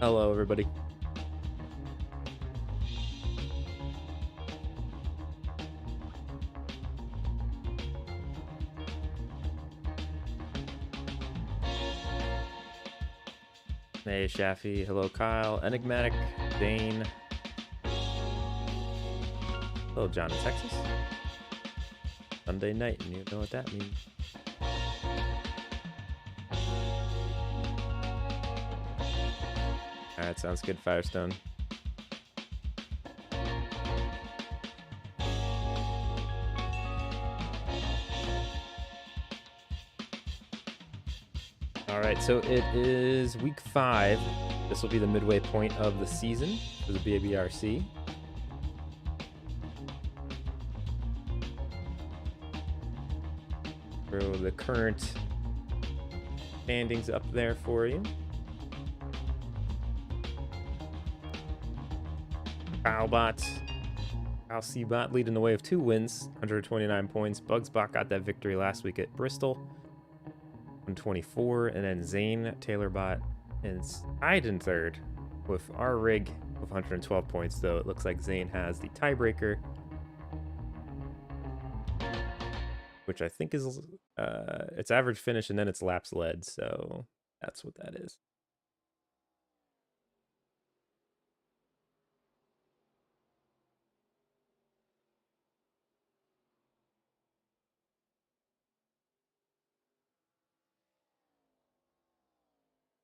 Hello, everybody. Hey, Shafi. Hello, Kyle. Enigmatic. Dane. Hello, John in Texas. Sunday night, and you know what that means. Alright, sounds good, Firestone. Alright, so it is week 5. This will be the midway point of the season for the BBRC. Throw the current standings up there for you. Kyle C-Bot leading the way of 2 wins, 129 points. Bugsbot got that victory last week at Bristol, 124. And then Zane Taylorbot is tied in 3rd with our rig with 112 points, though it looks like Zane has the tiebreaker, which I think is it's average finish and then it's laps led, so that's what that is.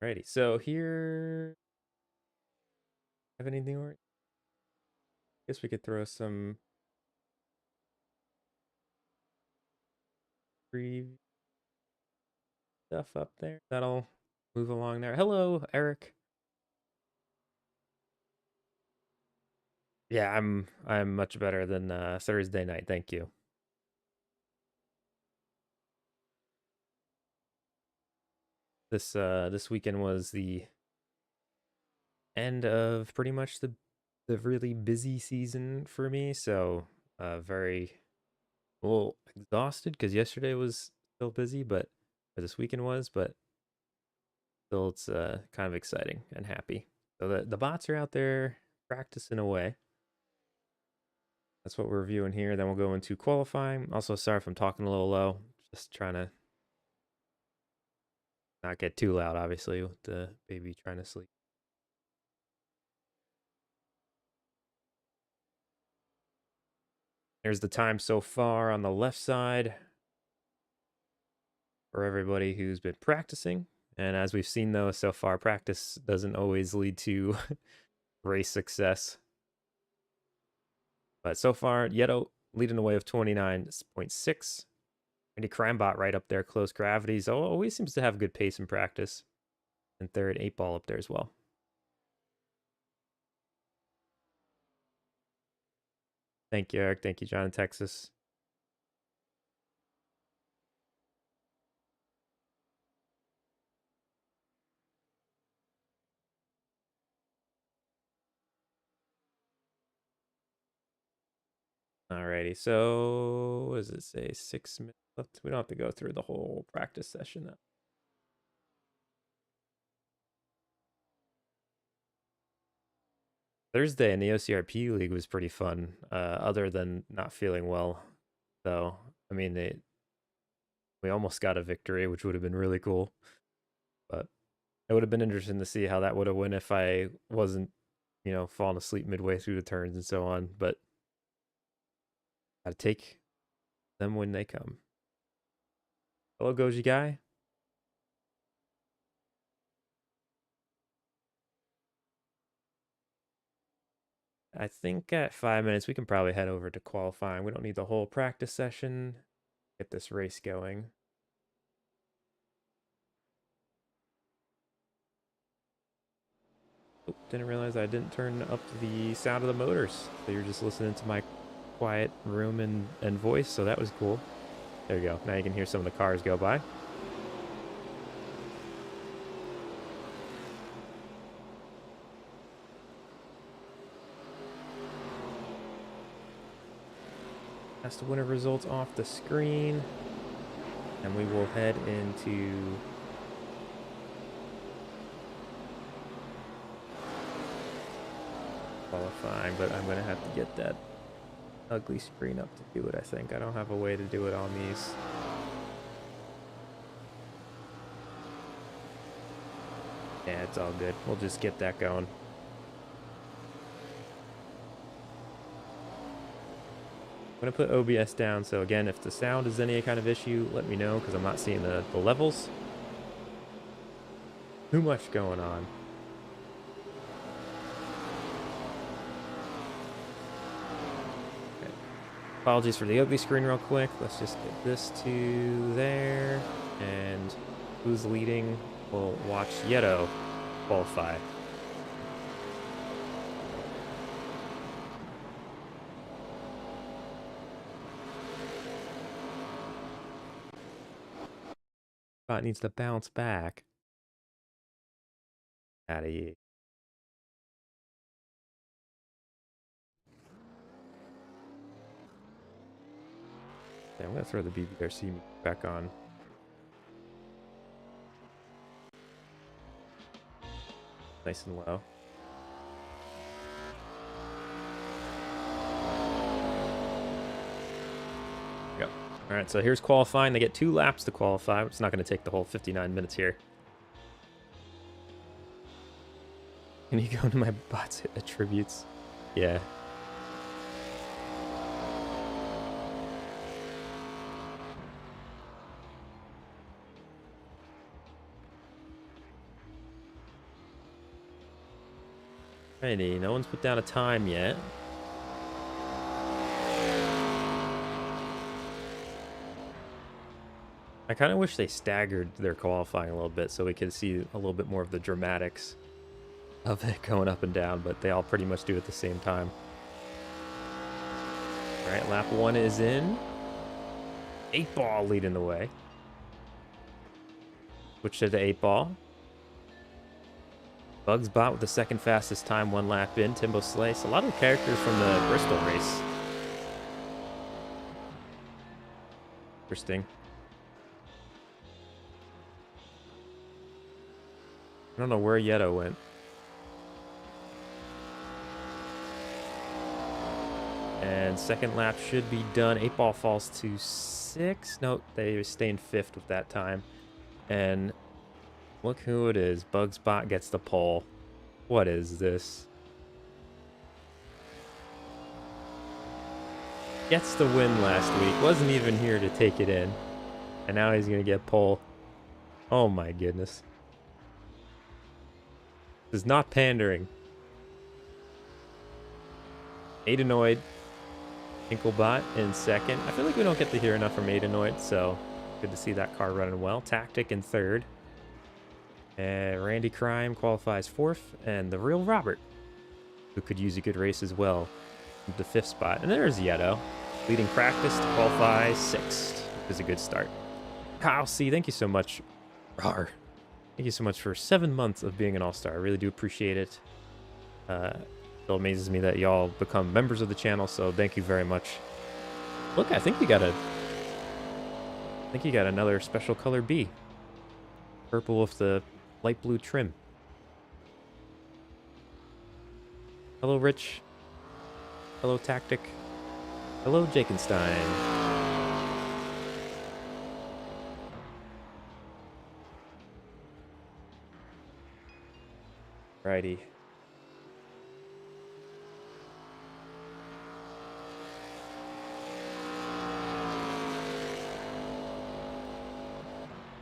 Alrighty, so here, have anything? Or I guess we could throw some free stuff up there. That'll move along there. Hello, Eric. Yeah, I'm much better than Thursday night. Thank you. This weekend was the end of pretty much the really busy season for me, so very well exhausted because yesterday was still busy, but or this weekend was, but still it's kind of exciting and happy. So the bots are out there practicing away. That's what we're reviewing here. Then we'll go into qualifying. Also, sorry if I'm talking a little low. Just trying to not get too loud, obviously, with the baby trying to sleep. There's the time so far on the left side for everybody who's been practicing. And as we've seen, though, so far, practice doesn't always lead to race success. But so far, Yeto leading the way of 29.6. Andy Crimebot right up there, close gravity. So always seems to have good pace in practice. And 3rd, 8-Ball up there as well. Thank you, Eric. Thank you, John in Texas. Alrighty, so what does it say? 6 minutes left. We don't have to go through the whole practice session though. Thursday in the OCRP League was pretty fun, other than not feeling well. So, I mean, we almost got a victory, which would have been really cool. But it would have been interesting to see how that would have went if I wasn't, falling asleep midway through the turns and so on. But gotta take them when they come. Hello, Goji Guy. I think at 5 minutes, we can probably head over to qualifying. We don't need the whole practice session. Get this race going. Oh, didn't realize I didn't turn up the sound of the motors. So you're just listening to my quiet room and voice, so that was cool. There you go. Now you can hear some of the cars go by. That's the winner results off the screen. And we will head into qualifying, but I'm going to have to get that ugly screen up to do it, I think. I don't have a way to do it on these. Yeah, it's all good. We'll just get that going. I'm going to put OBS down, so again, if the sound is any kind of issue, let me know, because I'm not seeing the levels. Too much going on. Okay. Apologies for the ugly screen real quick. Let's just get this to there. And who's leading? We'll watch Yeto qualify. Spot needs to bounce back. Out of here. Yeah, I'm gonna throw the BBRC back on. Nice and low. Yep. All right, so here's qualifying. They get 2 laps to qualify. It's not going to take the whole 59 minutes here. Can you go into my bot's attributes? Yeah. Alrighty, no one's put down a time yet. I kind of wish they staggered their qualifying a little bit so we could see a little bit more of the dramatics of it going up and down, but they all pretty much do it at the same time. All right, lap 1 is in. 8 ball leading the way. Switch to the 8 ball. Bugs Bot with the second fastest time, 1 lap in. Timbo Slice. A lot of characters from the Bristol race. Interesting. I don't know where Yeto went. And second lap should be done. 8 ball falls to 6. Nope, they stay in 5th with that time. And look who it is. Bugs Bot gets the pole. What is this? Gets the win last week. Wasn't even here to take it in. And now he's going to get pole. Oh my goodness. This is not pandering. Aidenoid. Inklebot in second. I feel like we don't get to hear enough from Aidenoid, so good to see that car running well. Tactic in 3rd. And Randy Crime qualifies 4th. And the real Robert, who could use a good race as well, the 5th spot. And there's Yeto, leading practice to qualify 6th. Which is a good start. Kyle C, thank you so much. Rawr. Thank you so much for 7 months of being an all-star. I really do appreciate it. Still amazes me that y'all become members of the channel, so thank you very much. Look, I think you got another special color B. Purple with the light blue trim. Hello, Rich. Hello, Tactic. Hello, Jakenstein. Righty.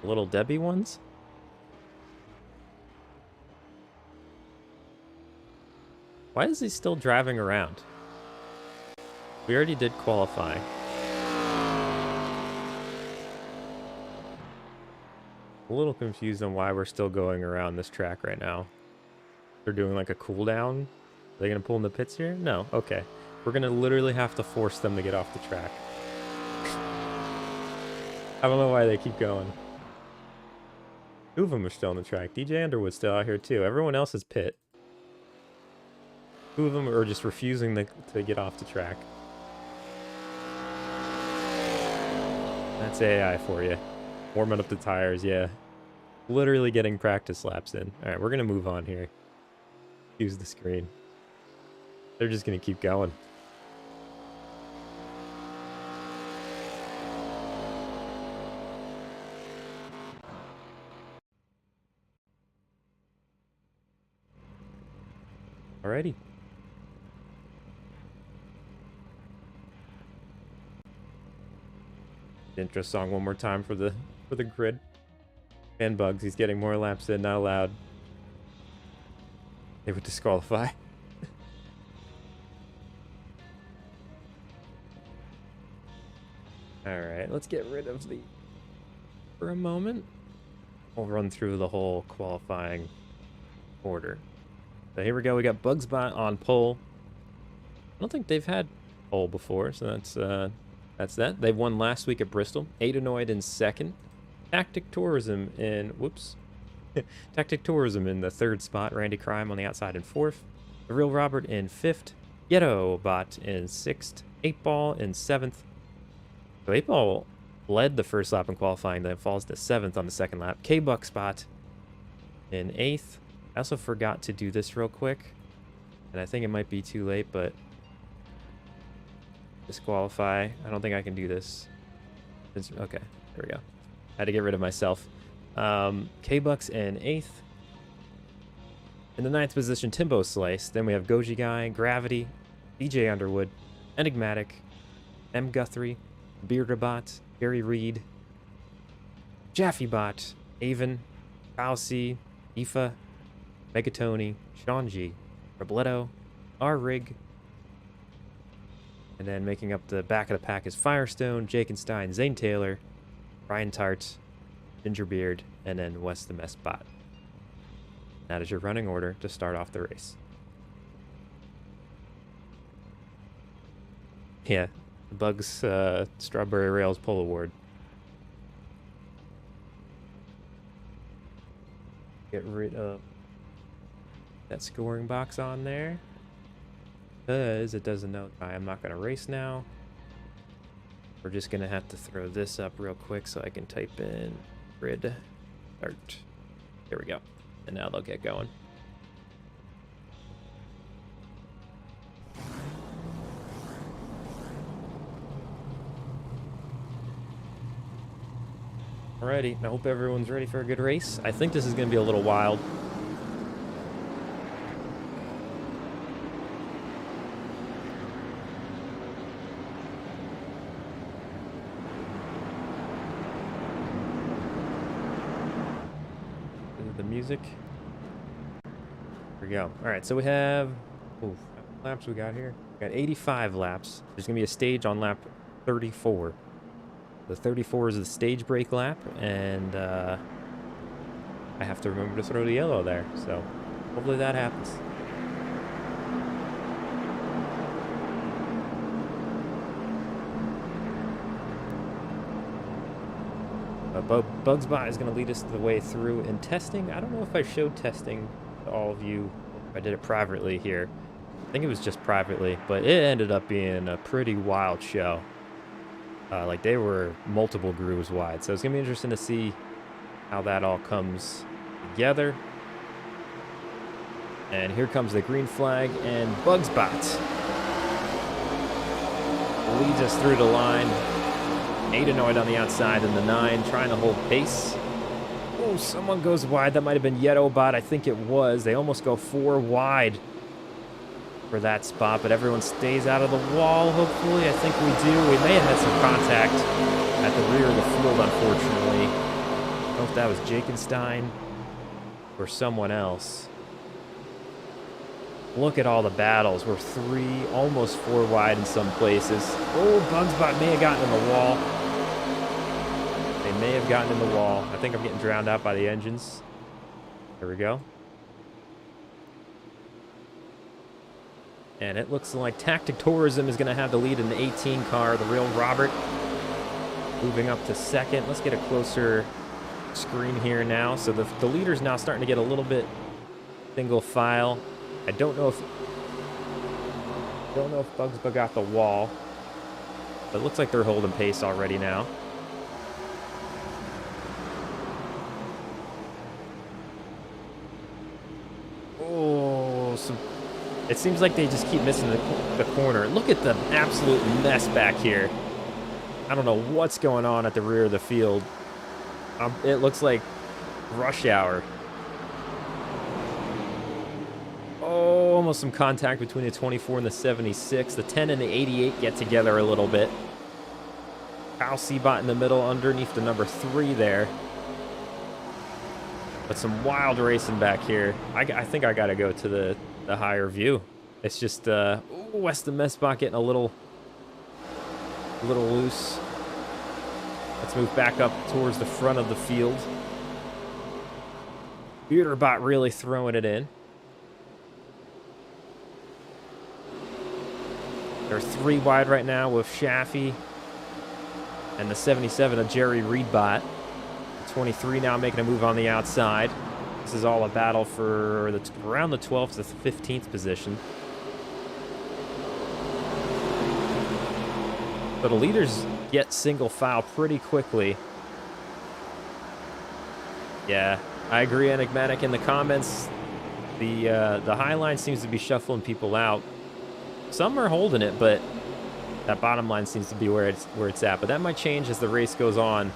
Little Debbie ones? Why is he still driving around? We already did qualify. A little confused on why we're still going around this track right now. They're doing like a cooldown. Are they going to pull in the pits here? No. Okay. We're going to literally have to force them to get off the track. I don't know why they keep going. 2 of them are still on the track. DJ Underwood's still out here too. Everyone else is pit. 2 of them are just refusing to get off the track. That's AI for you. Warming up the tires, yeah. Literally getting practice laps in. All right, we're going to move on here. Use the screen. They're just going to keep going. Alrighty. Intro song one more time for the grid. And Bugs, he's getting more laps in, not allowed. They would disqualify. Alright, let's get rid of the... For a moment. We'll run through the whole qualifying order. So here we go, we got Bugsbot on pole. I don't think they've had pole before, so that's that. They won last week at Bristol. Adenoid in second. Tactic Tourism in... Whoops. Tactic Tourism in the third spot. Randy Crime on the outside in fourth. The Real Robert in fifth. Ghetto Bot in sixth. 8-Ball in seventh. So 8-Ball led the first lap in qualifying, then falls to seventh on the second lap. K-Buck Spot in eighth. I also forgot to do this real quick. And I think it might be too late, but... Disqualify. I don't think I can do this. Okay, there we go. Had to get rid of myself. K-Bucks in 8th. In the 9th position, Timbo Slice. Then we have Goji Guy, Gravity, DJ Underwood, Enigmatic, M. Guthrie, Beardabot, Gary Reed, Jaffybot, Avon, Falsey, Aoife, Megatony, Sean G, Robledo, R. Rig. And then making up the back of the pack is Firestone, Jakenstein, Zane Taylor, Ryan Tart, Gingerbeard, and then Wes the Mess Bot. That is your running order to start off the race. Yeah, the Bugs Strawberry Rails Pole Award. Get rid of that scoring box on there, because it doesn't know I'm not going to race now. We're just going to have to throw this up real quick so I can type in grid start. There we go. And now they'll get going. Alrighty, I hope everyone's ready for a good race. I think this is going to be a little wild. The music. There we go. All right, so we have how many laps we got here. We got 85 laps. There's gonna be a stage on lap 34. The 34 is the stage break lap, and I have to remember to throw the yellow there. So hopefully that happens. Bugsbot is going to lead us the way through in testing. I don't know if I showed testing to all of you. I did it privately here. I think it was just privately, but it ended up being a pretty wild show. Like, they were multiple grooves wide. So it's going to be interesting to see how that all comes together. And here comes the green flag, and Bugsbot leads us through the line. Adenoid on the outside in the 9, trying to hold pace. Oh, someone goes wide. That might have been Yetobot. I think it was. They almost go 4 wide for that spot, but everyone stays out of the wall, hopefully. I think we do. We may have had some contact at the rear of the field, unfortunately. I don't know if that was Jakenstein or someone else. Look at all the battles. We're 3, almost 4 wide in some places. Oh, Bugsbot may have gotten in the wall. They may have gotten in the wall. I think I'm getting drowned out by the engines. There we go. And it looks like Tactic Tourism is going to have the lead in the 18 car. The Real Robert moving up to second. Let's get a closer screen here now. So the leader's now starting to get a little bit single file. I don't know if Bugsbot got the wall, but it looks like they're holding pace already now. Oh, It seems like they just keep missing the corner. Look at the absolute mess back here. I don't know what's going on at the rear of the field. It looks like rush hour. Oh, almost some contact between the 24 and the 76. The 10 and the 88 get together a little bit. Kyle Seabot in the middle underneath the number 3 there. But some wild racing back here. I think I got to go to the higher view. It's just Weston Messbach getting a little loose. Let's move back up towards the front of the field. Buterbot really throwing it in. They're 3 wide right now with Shaffy and the 77 of Jerry Reedbot. 23 now making a move on the outside. This is all a battle for around the 12th to the 15th position. But the leaders get single file pretty quickly. Yeah, I agree, Enigmatic. In the comments, the high line seems to be shuffling people out. Some are holding it, but that bottom line seems to be where it's at. But that might change as the race goes on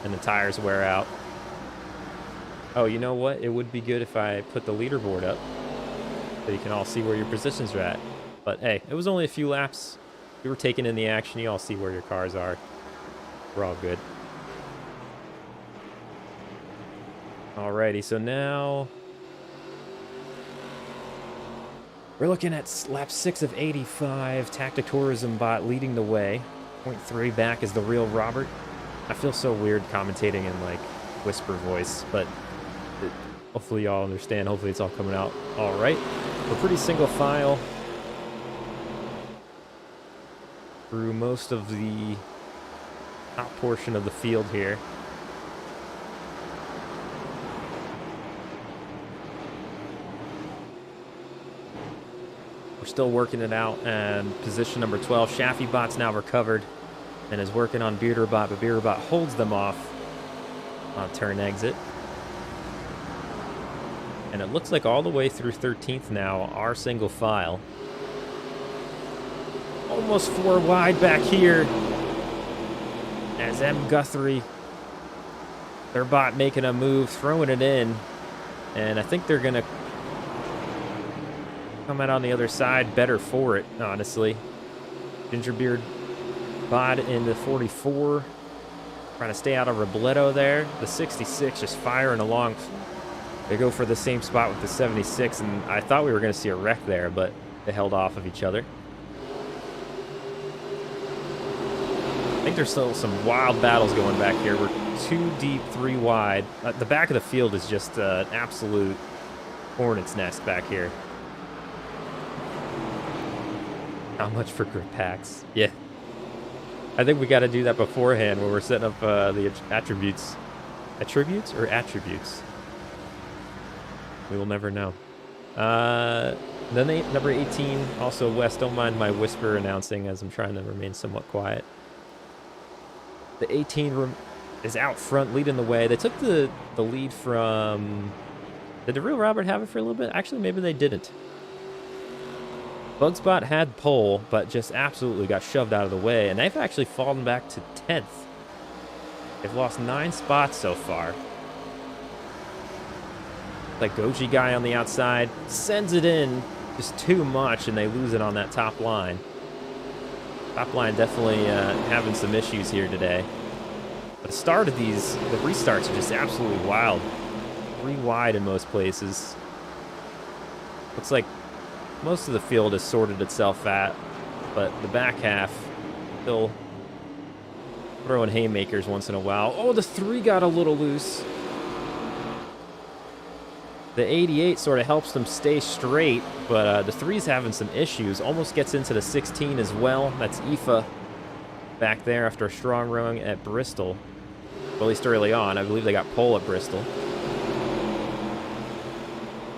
and the tires wear out. Oh, you know what? It would be good if I put the leaderboard up so you can all see where your positions are at. But hey, it was only a few laps. We were taking in the action. You all see where your cars are. We're all good. Alrighty, so now we're looking at lap 6 of 85. Tactic Tourism Bot leading the way. 0.3 back is the real Robert. I feel so weird commentating in like whisper voice, but hopefully y'all understand. Hopefully it's all coming out all right. We're pretty single file through most of the top portion of the field here. We're still working it out, and position number 12, Shaffy Bot's now recovered and is working on Buterbot, but Buterbot holds them off on turn exit. And it looks like all the way through 13th now, our single file. Almost 4 wide back here as M. Guthrie, their bot making a move, throwing it in. And I think they're going to come out on the other side better for it, honestly. Gingerbeard bot in the 44, trying to stay out of Robledo there. The 66 just firing along. They go for the same spot with the 76, and I thought we were going to see a wreck there, but they held off of each other. I think there's still some wild battles going back here. We're 2 deep, 3 wide. The back of the field is just an absolute hornet's nest back here. How much for grip packs? Yeah. I think we got to do that beforehand when we're setting up the attributes. Attributes or attributes? We will never know. Then number 18, also Wes, don't mind my whisper announcing as I'm trying to remain somewhat quiet. The 18 is out front, leading the way. They took the lead from... Did the real Robert have it for a little bit? Actually, maybe they didn't. Bugspot had pole, but just absolutely got shoved out of the way, and they've actually fallen back to 10th. They've lost 9 spots so far. Like Goji guy on the outside sends it in just too much, and they lose it on that top line. Top line definitely having some issues here today. But the start of the restarts are just absolutely wild. 3 wide in most places. Looks like most of the field has sorted itself out, but the back half still throwing haymakers once in a while. Oh, the 3 got a little loose. The 88 sort of helps them stay straight, but the 3's having some issues. Almost gets into the 16 as well. That's Aoife back there after a strong run at Bristol. Well, at least early on. I believe they got pole at Bristol.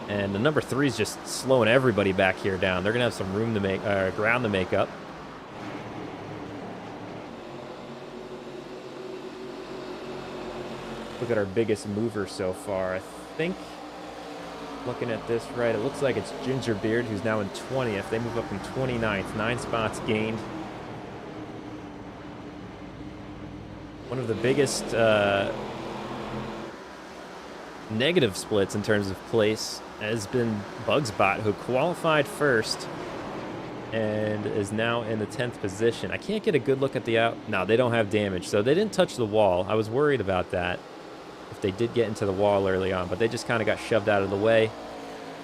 And the number 3 is just slowing everybody back here down. They're going to have some room to make, ground to make up. Look at our biggest mover so far. I think looking at this right, it looks like it's Gingerbeard who's now in 20th. They move up from 29th, 9 spots gained. One of the biggest negative splits in terms of place has been Bugsbot, who qualified first and is now in the 10th position. I can't get a good look at the out. No, they don't have damage, so they didn't touch the wall. I was worried about that if they did get into the wall early on, but they just kind of got shoved out of the way.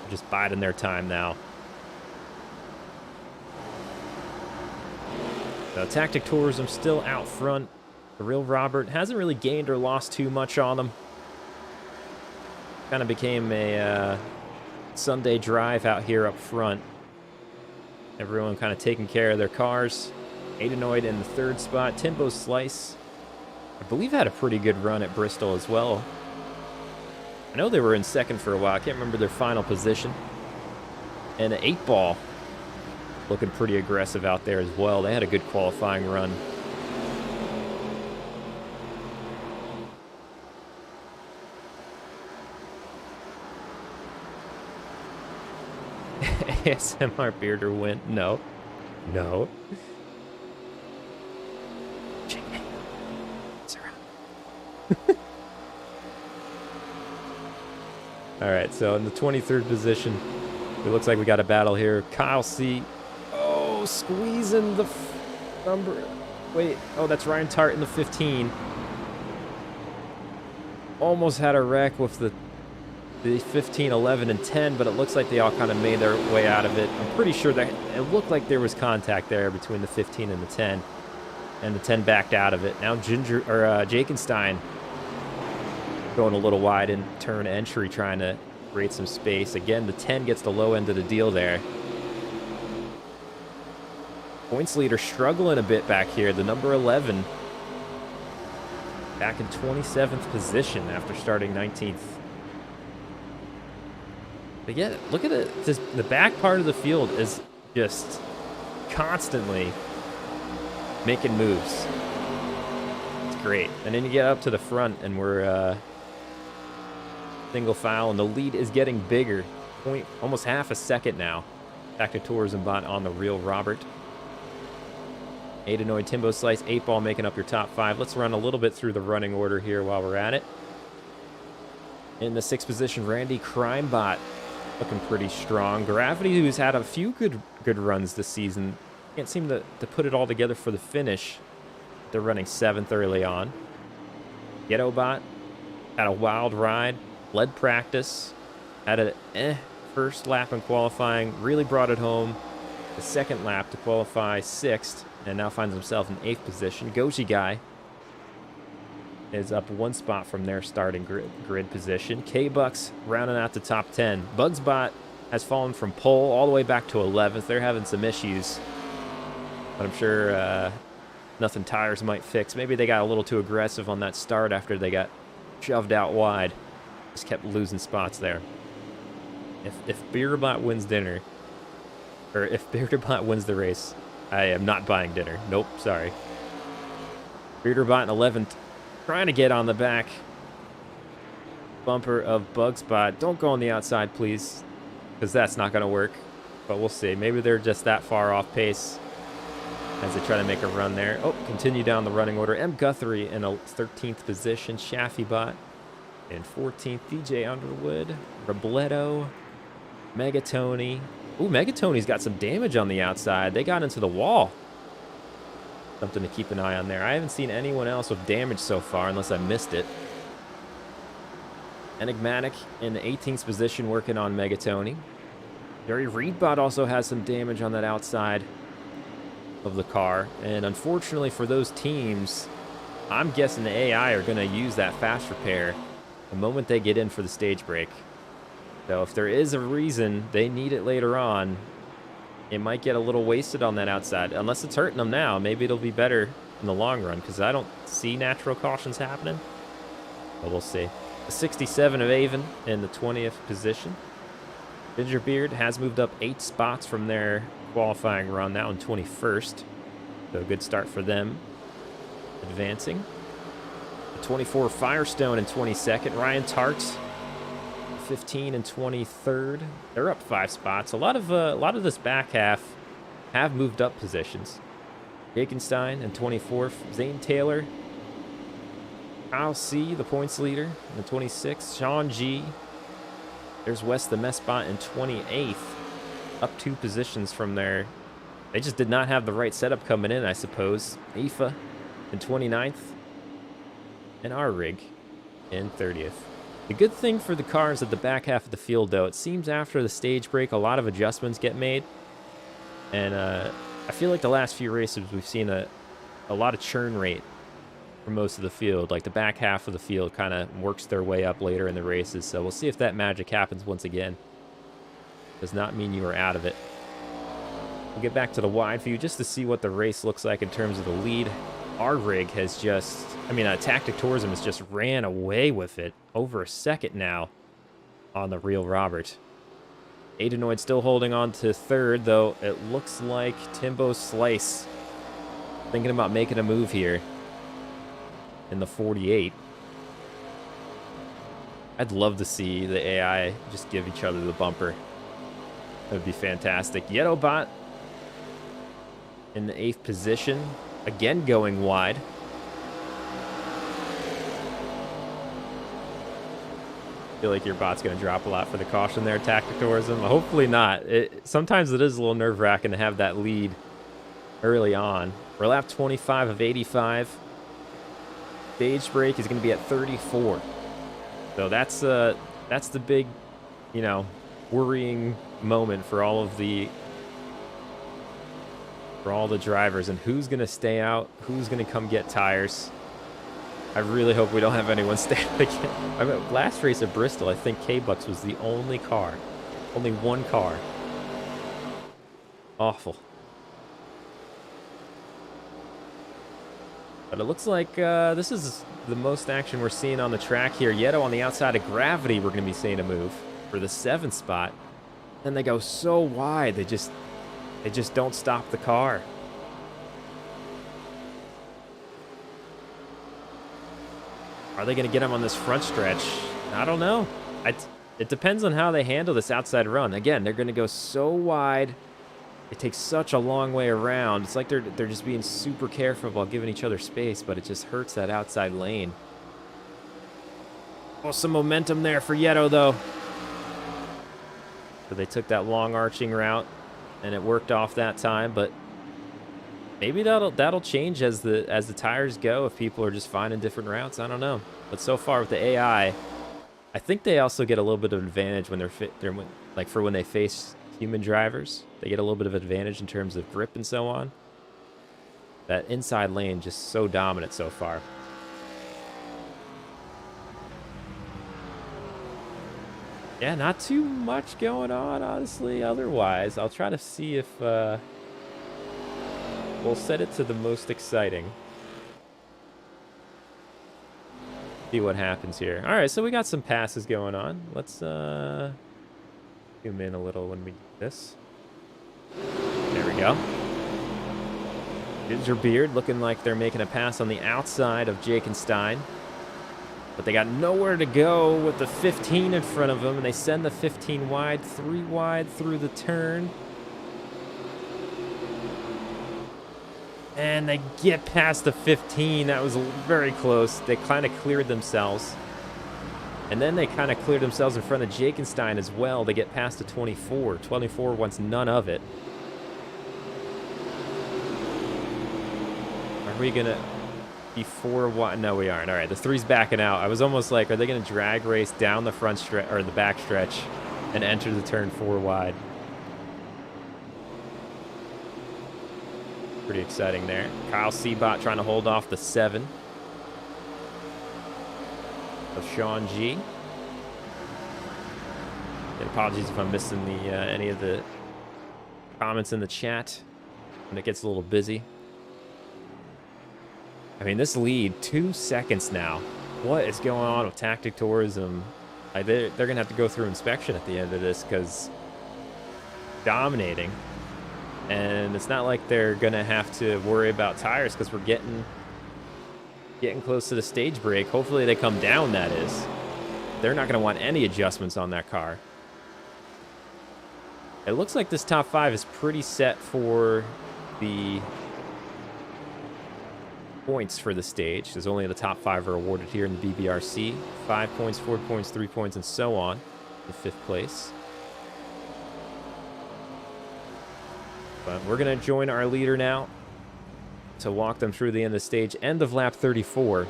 They're just biding their time now. Tactic Tourism still out front. The real Robert hasn't really gained or lost too much on them. Kind of became a Sunday drive out here up front. Everyone kind of taking care of their cars. Adenoid in the 3rd spot. Timbo Slice, I believe, had a pretty good run at Bristol as well. I know they were in 2nd for a while. I can't remember their final position. And an 8-Ball looking pretty aggressive out there as well. They had a good qualifying run. ASMR Bearder win. No. No. All right, so in the 23rd position, it looks like we got a battle here. Kyle C. Oh, squeezing the number. Wait, oh, that's Ryan Tart in the 15. Almost had a wreck with the 15, 11, and 10, but it looks like they all kind of made their way out of it. I'm pretty sure that it looked like there was contact there between the 15 and the 10, and the 10 backed out of it. Now Jakenstein going a little wide in turn entry, trying to create some space. Again, the 10 gets the low end of the deal there. Points leader struggling a bit back here. The number 11 back in 27th position after starting 19th. But yeah, look at it. The back part of the field is just constantly making moves. It's great. And then you get up to the front, and we're single file, and the lead is getting bigger. Almost half a second now. Tactic Tourism bot on the real Robert. Adenoid, Timbo Slice, 8-Ball making up your top 5. Let's run a little bit through the running order here while we're at it. In the 6th position, Randy Crimebot. Looking pretty strong. Gravity, who's had a few good runs this season, can't seem to put it all together for the finish. They're running 7th early on. Gettobot had a wild ride, led practice, had a first lap in qualifying, really brought it home. The 2nd lap to qualify 6th, and now finds himself in 8th position. Goji Guy is up 1 spot from their starting grid position. K-Bucks rounding out the top 10. Bugsbot has fallen from pole all the way back to 11th. They're having some issues, but I'm sure nothing tires might fix. Maybe they got a little too aggressive on that start after they got shoved out wide. Just kept losing spots there. If Bearderbot wins dinner, or if Bearderbot wins the race, I am not buying dinner. Nope, sorry. Bearderbot in 11th. Trying to get on the back bumper of Bugspot. Don't go on the outside, please, because that's not going to work. But we'll see. Maybe they're just that far off pace as they try to make a run there. Oh, continue down the running order. M. Guthrie in a 13th position. Shaffybot in 14th. DJ Underwood. Robledo. Megatony. Ooh, Megatony's got some damage on the outside. They got into the wall. Something to keep an eye on there. I haven't seen anyone else with damage so far, unless I missed it. Enigmatic in the 18th position, working on Megatony. Jerry Reedbot also has some damage on that outside of the car. And unfortunately for those teams, I'm guessing the AI are going to use that fast repair the moment they get in for the stage break. So if there is a reason they need it later on, it might get a little wasted on that outside. Unless it's hurting them now, maybe it'll be better in the long run, because I don't see natural cautions happening. But we'll see. A 67 of Avon in the 20th position. Gingerbeard has moved up 8 spots from their qualifying run, now in 21st. So a good start for them, advancing. The 24 Firestone in 22nd. Ryan Tarts, 15 and 23rd. They're up 5 spots. A lot of this back half have moved up positions. Jakenstein in 24th. Zane Taylor. Kyle C, the points leader, in the 26th. Sean G. There's Wes the mess spot in 28th. Up 2 positions from there. They just did not have the right setup coming in, I suppose. Aoife in 29th. And our rig in 30th. The good thing for the cars at the back half of the field, though, it seems after the stage break, a lot of adjustments get made. And I feel like the last few races, we've seen a lot of churn rate for most of the field. Like the back half of the field kind of works their way up later in the races. So we'll see if that magic happens once again. Does not mean you are out of it. We'll get back to the wide view just to see what the race looks like in terms of the lead. Our rig has just, Tactic Tourism has just ran away with it. Over a second now on the real Robert. Adenoid still holding on to 3rd, though it looks like Timbo Slice thinking about making a move here in the 48. I'd love to see the AI just give each other the bumper. That would be fantastic. Yetobot in the 8th position. Again going wide. I feel like your bot's going to drop a lot for the caution there, Tactic Tourism. Hopefully not. Sometimes it is a little nerve-wracking to have that lead early on. We're lap 25 of 85. Stage break is going to be at 34. So that's the big, worrying moment for all the drivers, and who's going to stay out, who's going to come get tires. I really hope we don't have anyone stay out again. Last race at Bristol, I think K-Bucks was the only car. Only one car. Awful. But it looks like this is the most action we're seeing on the track here. Yeto on the outside of Gravity, we're going to be seeing a move for the 7th spot. And they go so wide, they just don't stop the car. Are they going to get him on this front stretch? I don't know. It depends on how they handle this outside run. Again, they're going to go so wide. It takes such a long way around. It's like they're just being super careful about giving each other space, but it just hurts that outside lane. Oh, some momentum there for Yeto, though. So they took that long arching route, and it worked off that time, but maybe that'll change as the tires go if people are just finding different routes. I don't know. But so far with the AI, I think they also get a little bit of advantage when when they face human drivers. They get a little bit of advantage in terms of grip and so on. That inside lane just so dominant so far. Yeah, not too much going on, honestly, otherwise. I'll try to see if we'll set it to the most exciting. See what happens here. All right, so we got some passes going on. Let's zoom in a little when we do this. There we go. Ginger Beard looking like they're making a pass on the outside of Jakenstein. But they got nowhere to go with the 15 in front of them, and they send the 15 wide, 3 wide through the turn. And they get past the 15. That was very close. They kind of cleared themselves. And then they kind of cleared themselves in front of Jakenstein as well. They get past the 24. 24 wants none of it. Are we going to be 4 wide? No, we aren't. All right, the 3's backing out. I was almost like, are they going to drag race down the front stretch or the back stretch and enter the turn 4 wide? Pretty exciting there. Kyle Seabot trying to hold off the 7 of Sean G. And apologies if I'm missing any of the comments in the chat when it gets a little busy. I mean, this lead, 2 seconds now. What is going on with Tactic Tourism? They're going to have to go through inspection at the end of this because dominating. And it's not like they're going to have to worry about tires because we're getting close to the stage break. Hopefully they come down, that is. they're not going to want any adjustments on that car. It looks like this top 5 is pretty set for the points for the stage. There's only the top 5 are awarded here in the BBRC. 5 points, 4 points, 3 points, and so on. The 5th place. But we're going to join our leader now to walk them through the end of the stage. End of lap 34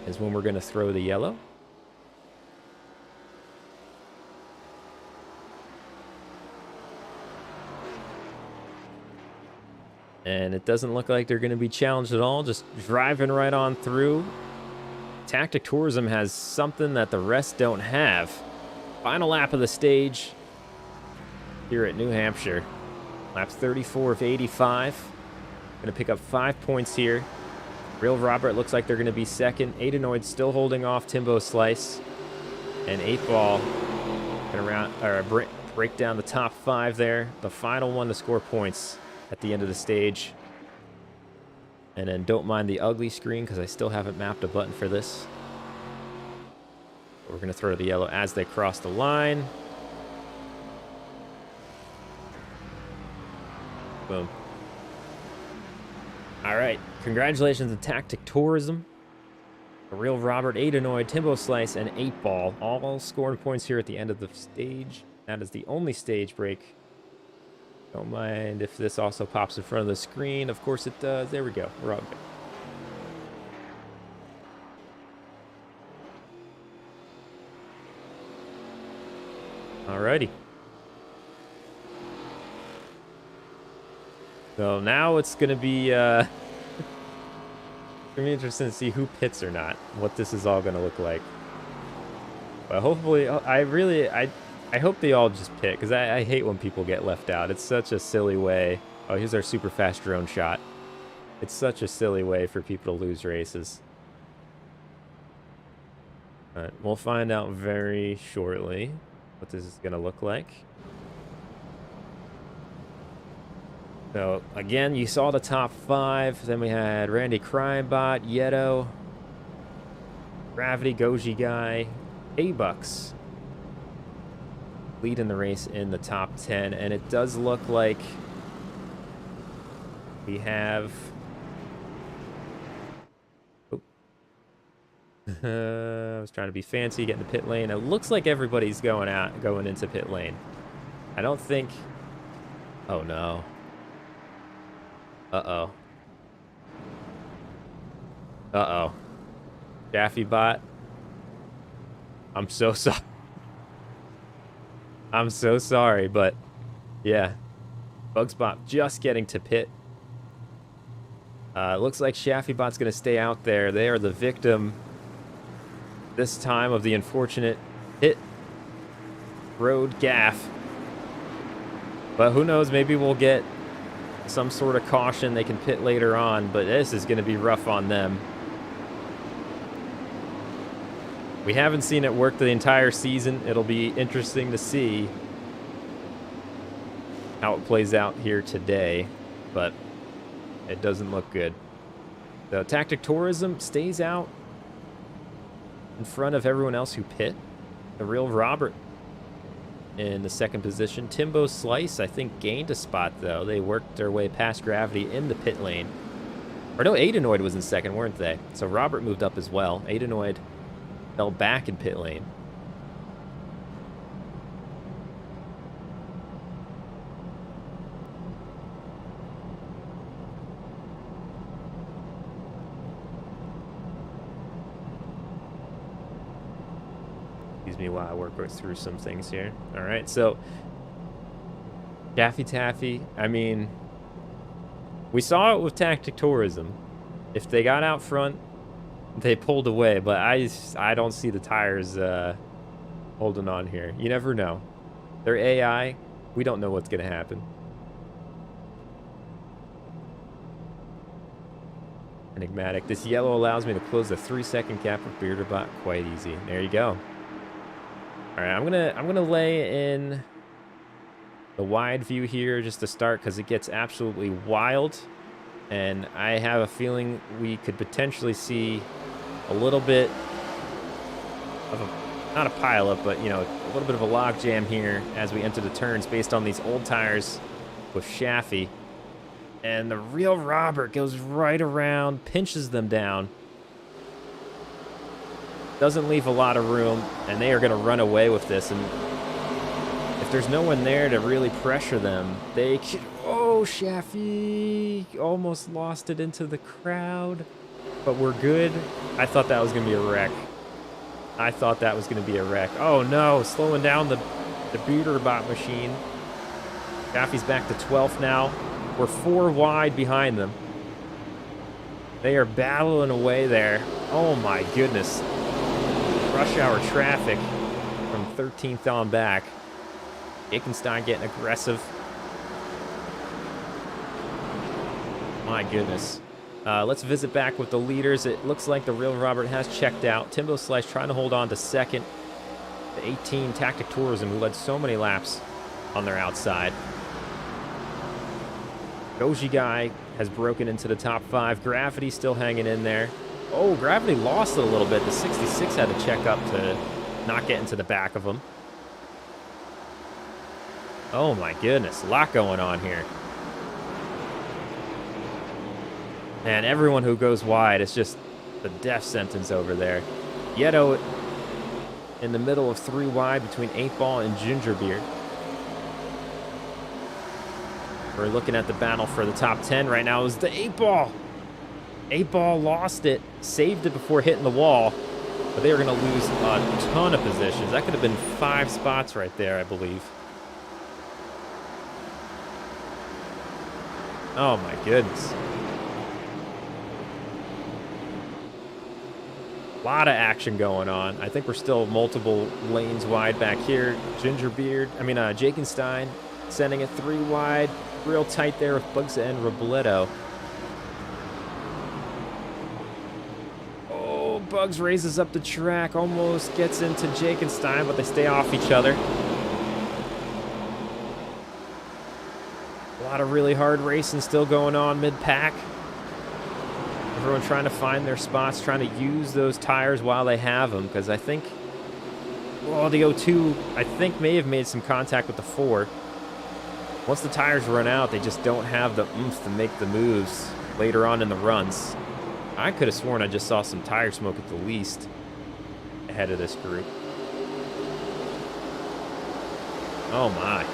is when we're going to throw the yellow. And it doesn't look like they're going to be challenged at all. Just driving right on through. Tactic Tourism has something that the rest don't have. Final lap of the stage here at New Hampshire. Lap 34 of 85. Going to pick up 5 points here. Real Robert looks like they're going to be second. Adenoid still holding off Timbo Slice. And 8 Ball going to break down the top 5 there. The final one to score points at the end of the stage. And then don't mind the ugly screen because I still haven't mapped a button for this. We're going to throw the yellow as they cross the line. Boom. All right. Congratulations to Tactic Tourism. The Real Robert, Adenoid, Timbo Slice, and 8 Ball all scoring points here at the end of the stage. That is the only stage break. Don't mind if this also pops in front of the screen. Of course it does. There we go. We're all good. Alrighty. So now it's going to be gonna be interesting to see who pits or not. What this is all going to look like. But hopefully, I hope they all just pit, because I hate when people get left out. It's such a silly way. Oh, here's our super fast drone shot. It's such a silly way for people to lose races. All right, we'll find out very shortly what this is going to look like. So, again, you saw the top 5. Then we had Randy Crimebot, Yeto, Gravity, Goji Guy, A-Bucks leading the race in the top 10, and it does look like we have I was trying to be fancy, getting the pit lane. It looks like everybody's going into pit lane. I don't think. Oh no. Uh-oh. Uh-oh. Daffy Bot. I'm so sorry. I'm so sorry, but yeah. Bugspot just getting to pit. Looks like Shaffybot's going to stay out there. They are the victim this time of the unfortunate pit road gaff. But who knows, maybe we'll get some sort of caution. They can pit later on, but this is going to be rough on them. We haven't seen it work the entire season. It'll be interesting to see how it plays out here today, but it doesn't look good. So Tactic Tourism stays out in front of everyone else who pit. The Real Robert in the second position. Timbo Slice, I think, gained a spot, though. They worked their way past Gravity in the pit lane. Or no, Adenoid was in second, weren't they? So Robert moved up as well. Adenoid fell back in pit lane. Excuse me while I work through some things here. All right, so Daffy Taffy, I mean, we saw it with Tactic Tourism. If they got out front, they pulled away, but I don't see the tires holding on here. You never know. They're AI. We don't know what's going to happen. Enigmatic. This yellow allows me to close the 3-second gap with Bearderbot quite easy. There you go. All right, I'm gonna lay in the wide view here just to start because it gets absolutely wild, and I have a feeling we could potentially see a little bit of a, not a pileup, but, you know, a little bit of a log jam here as we enter the turns based on these old tires with Shaffy. And the real Robert goes right around, pinches them down. Doesn't leave a lot of room, and they are going to run away with this. And if there's no one there to really pressure them, they can... Oh, Shaffy almost lost it into the crowd, but we're good. I thought that was going to be a wreck. I thought that was going to be a wreck. Oh, no, slowing down the Buterbot machine. Shaffy's back to 12th now. We're 4 wide behind them. They are battling away there. Oh, my goodness. Rush hour traffic from 13th on back. Jakenstein getting aggressive. My goodness. Let's visit back with the leaders. It looks like the real Robert has checked out. Timbo Slice trying to hold on to second. The 18 Tactic Tourism, who led so many laps on their outside. Goji Guy has broken into the top 5. Gravity still hanging in there. Oh, Gravity lost it a little bit. The 66 had to check up to not get into the back of him. Oh my goodness, a lot going on here. And everyone who goes wide, it's just the death sentence over there. Yeto in the middle of 3 wide between 8 Ball and Gingerbeard. We're looking at the battle for the top 10 right now. Is the 8 Ball. 8 Ball lost it, saved it before hitting the wall, but they were going to lose a ton of positions. That could have been 5 spots right there, I believe. Oh my goodness. A lot of action going on. I think we're still multiple lanes wide back here. Jakenstein sending it 3 wide. Real tight there with Bugs and Robledo. Oh, Bugs raises up the track. Almost gets into Jakenstein, but they stay off each other. A lot of really hard racing still going on mid-pack. Everyone trying to find their spots, trying to use those tires while they have them, because I think, well, the 02, I think, may have made some contact with the 4. Once the tires run out, they just don't have the oomph to make the moves later on in the runs. I could have sworn I just saw some tire smoke at the least ahead of this group. Oh my.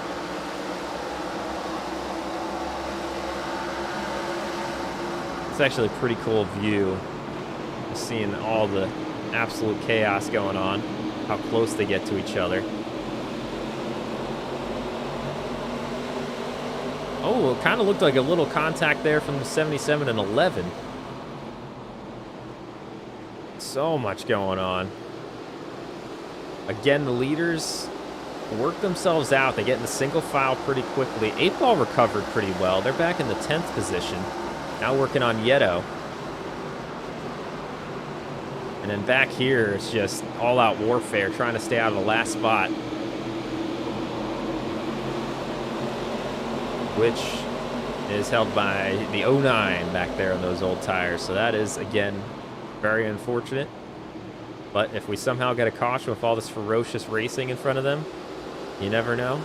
It's actually a pretty cool view, just seeing all the absolute chaos going on, how close they get to each other. Oh, it kind of looked like a little contact there from the 77 and 11. So much going on. Again, the leaders work themselves out. They get in the single file pretty quickly. 8 Ball recovered pretty well. They're back in the 10th position. Now working on Yeto. And then back here, it's just all-out warfare, trying to stay out of the last spot. Which is held by the 09 back there on those old tires. So that is, again, very unfortunate. But if we somehow get a caution with all this ferocious racing in front of them, you never know.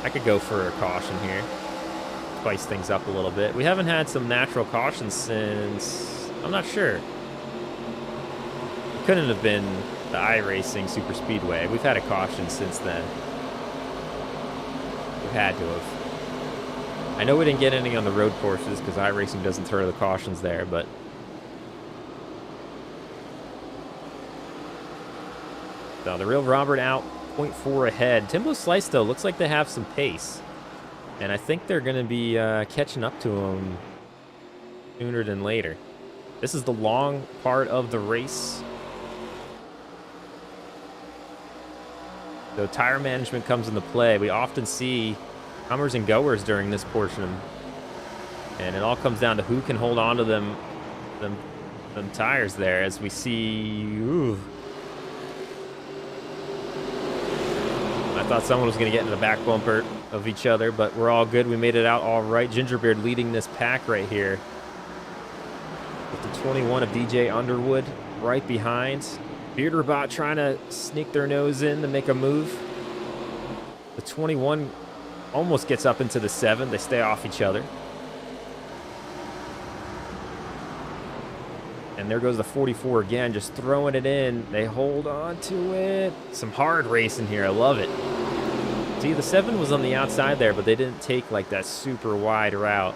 I could go for a caution here. Spice things up a little bit. We haven't had some natural cautions since... I'm not sure. It couldn't have been the iRacing Superspeedway. We've had a caution since then. Had to have. I know we didn't get any on the road courses because iRacing doesn't throw the cautions there, but so the real Robert out 0.4 ahead. Timbo Slice though looks like they have some pace, and I think they're going to be catching up to him sooner than later. This is the long part of the race. So tire management comes into play. We often see comers and goers during this portion. And it all comes down to who can hold on to them tires there, as we see... Ooh. I thought someone was going to get in the back bumper of each other, but we're all good. We made it out all right. Gingerbeard leading this pack right here with the 21 of DJ Underwood right behind. Bearderbot trying to sneak their nose in to make a move. The 21 almost gets up into the 7. They stay off each other. And there goes the 44 again, just throwing it in. They hold on to it. Some hard racing here. I love it. See, the 7 was on the outside there, but they didn't take like that super wide route.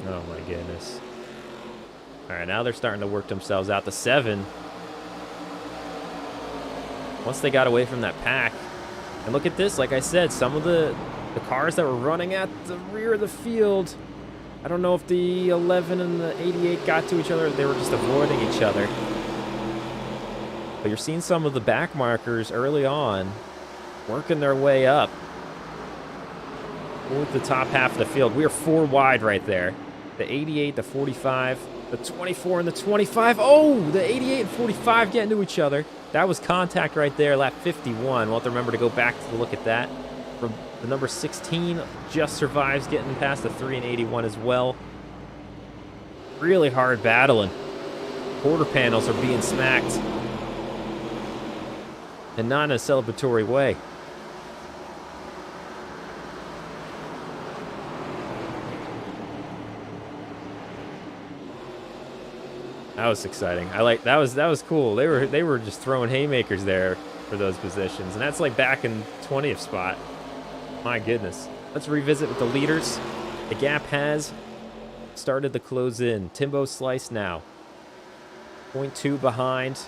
Oh my goodness. All right, now they're starting to work themselves out. The 7, once they got away from that pack, and look at this, like I said, some of the cars that were running at the rear of the field, I don't know if the 11 and the 88 got to each other, they were just avoiding each other. But you're seeing some of the back markers early on working their way up with the top half of the field. We are 4 wide right there. The 88, the 45, the 24, and the 25. Oh, the 88 and 45 getting to each other. That was contact right there, lap 51. We'll have to remember to go back to look at that. From the number 16 just survives getting past the 3 and 81 as well. Really hard battling. Quarter panels are being smacked. And not in a celebratory way. That was exciting. I like that was cool. They were just throwing haymakers there for those positions, and that's like back in 20th spot. My goodness. Let's revisit with the leaders. The gap has started to close in. Timbo Slice now 0.2 behind,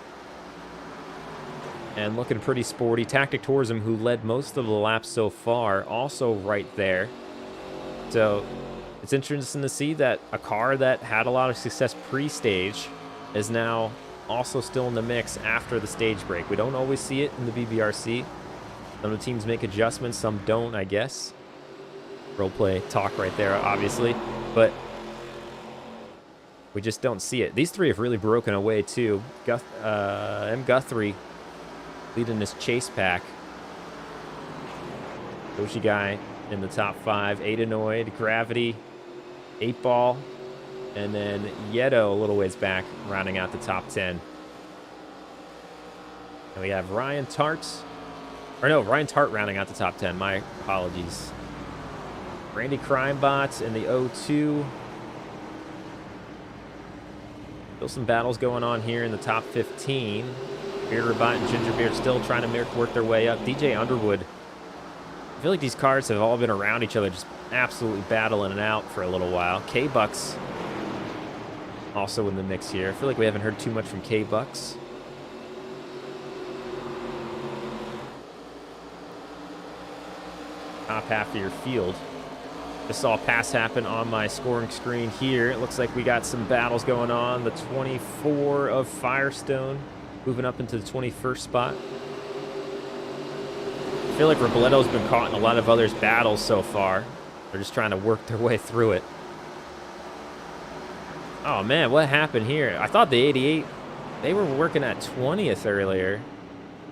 and looking pretty sporty. Tactic Tourism, who led most of the laps so far, also right there. So it's interesting to see that a car that had a lot of success pre-stage is now also still in the mix after the stage break. We don't always see it in the BBRC. Some of the teams make adjustments, some don't, I guess. Roleplay talk right there, obviously. But we just don't see it. These 3 have really broken away, too. M. Guthrie leading this chase pack. Yoshi Guy in the top 5. Adenoid, Gravity, 8 Ball, and then Yeto a little ways back, rounding out the top 10. And we have Ryan Tart. Or no, Ryan Tart rounding out the top 10. My apologies. Randy Crimebot in the 02. Still some battles going on here in the top 15. Bearderbot and Gingerbeard still trying to work their way up. DJ Underwood. I feel like these cars have all been around each other, just absolutely battling it out for a little while. K-Bucks also in the mix here. I feel like we haven't heard too much from K-Bucks. Top half of your field. Just saw a pass happen on my scoring screen here. It looks like we got some battles going on. The 24 of Firestone moving up into the 21st spot. I feel like Robletto's been caught in a lot of others' battles so far. They're just trying to work their way through it. Oh man, what happened here? I thought the 88, they were working at 20th earlier.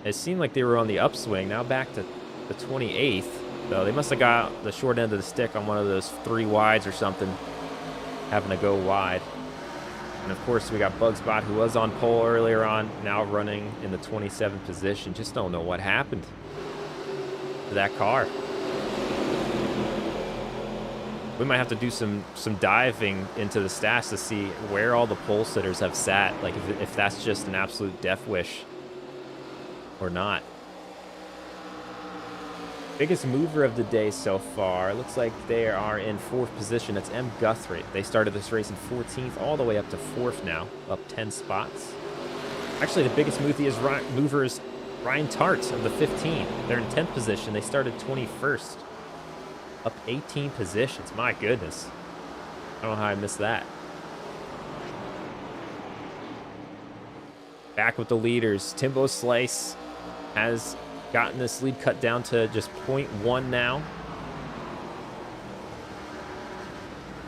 It seemed like they were on the upswing. Now back to the 28th. So they must have got the short end of the stick on one of those 3 wides or something, having to go wide. And of course, we got Bugspot, who was on pole earlier on, now running in the 27th position. Just don't know what happened to that car. We might have to do some diving into the stats to see where all the pole sitters have sat, like if that's just an absolute death wish or not. Biggest mover of the day so far. Looks like they are in 4th position. That's M. Guthrie. They started this race in 14th, all the way up to 4th now, up 10 spots. Actually, the biggest mover is Ryan Tart of the 15. They're in 10th position. They started 21st, up 18 positions. My goodness. I don't know how I missed that. Back with the leaders. Timbo Slice has gotten this lead cut down to just 0.1 now.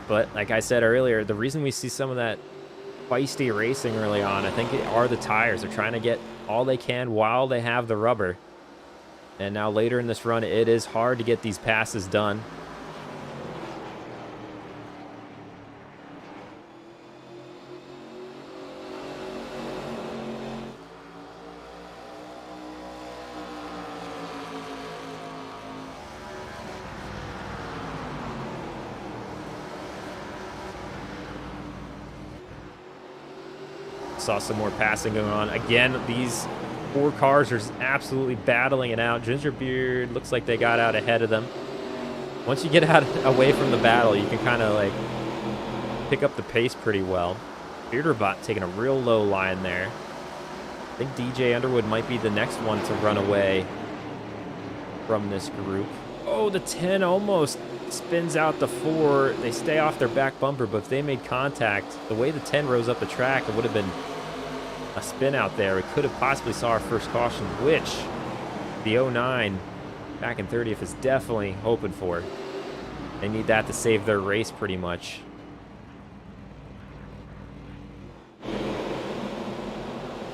But like I said earlier, the reason we see some of that feisty racing early on, I think, are the tires. They're trying to get all they can while they have the rubber. And now later in this run, it is hard to get these passes done. Saw some more passing going on. Again, these 4 cars are absolutely battling it out. Gingerbeard looks like they got out ahead of them. Once you get out away from the battle, you can kind of like pick up the pace pretty well. Bearderbot taking a real low line there. I think DJ Underwood might be the next one to run away from this group. Oh, the 10 almost spins out the 4. They stay off their back bumper, but if they made contact, the way the 10 rose up the track, it would have been a spin out there. We could have possibly saw our first caution, which the 09 back in 30th is definitely hoping for. They need that to save their race pretty much.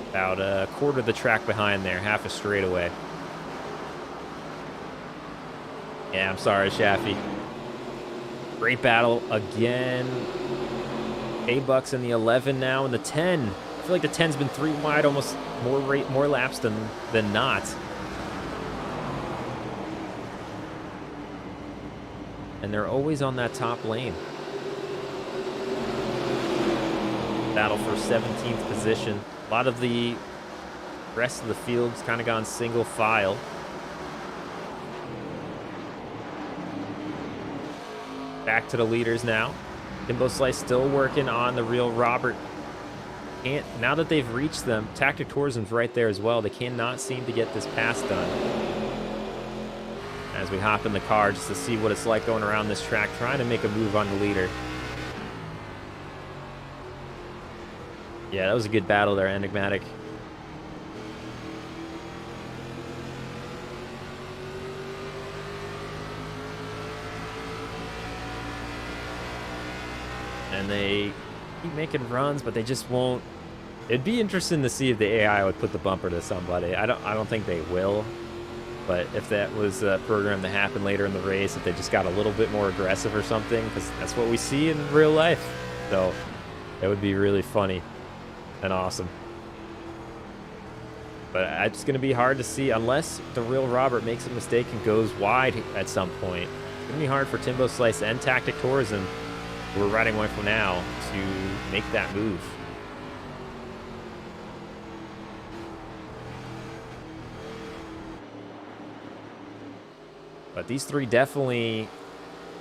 About a quarter of the track behind there, half a straightaway. Yeah, I'm sorry, Shaffy. Great battle again. A-Bucks in the 11 now, and the 10. I feel like the 10's been 3 wide, almost more laps than not. And they're always on that top lane. Battle for 17th position. A lot of the rest of the field's kind of gone single file. Back to the leaders now. Timbo Slice still working on the real Robert. Now that they've reached them, Tactic Tourism's right there as well. They cannot seem to get this pass done. As we hop in the car just to see what it's like going around this track, trying to make a move on the leader. Yeah, that was a good battle there, Enigmatic. And they keep making runs, but they just won't. It'd be interesting to see if the AI would put the bumper to somebody. I don't think they will. But if that was a program that happened later in the race, if they just got a little bit more aggressive or something, because that's what we see in real life. So it would be really funny and awesome. But it's going to be hard to see unless the real Robert makes a mistake and goes wide at some point. It's going to be hard for Timbo Slice and Tactic Tourism, who we're riding away from now, to make that move. But these 3 definitely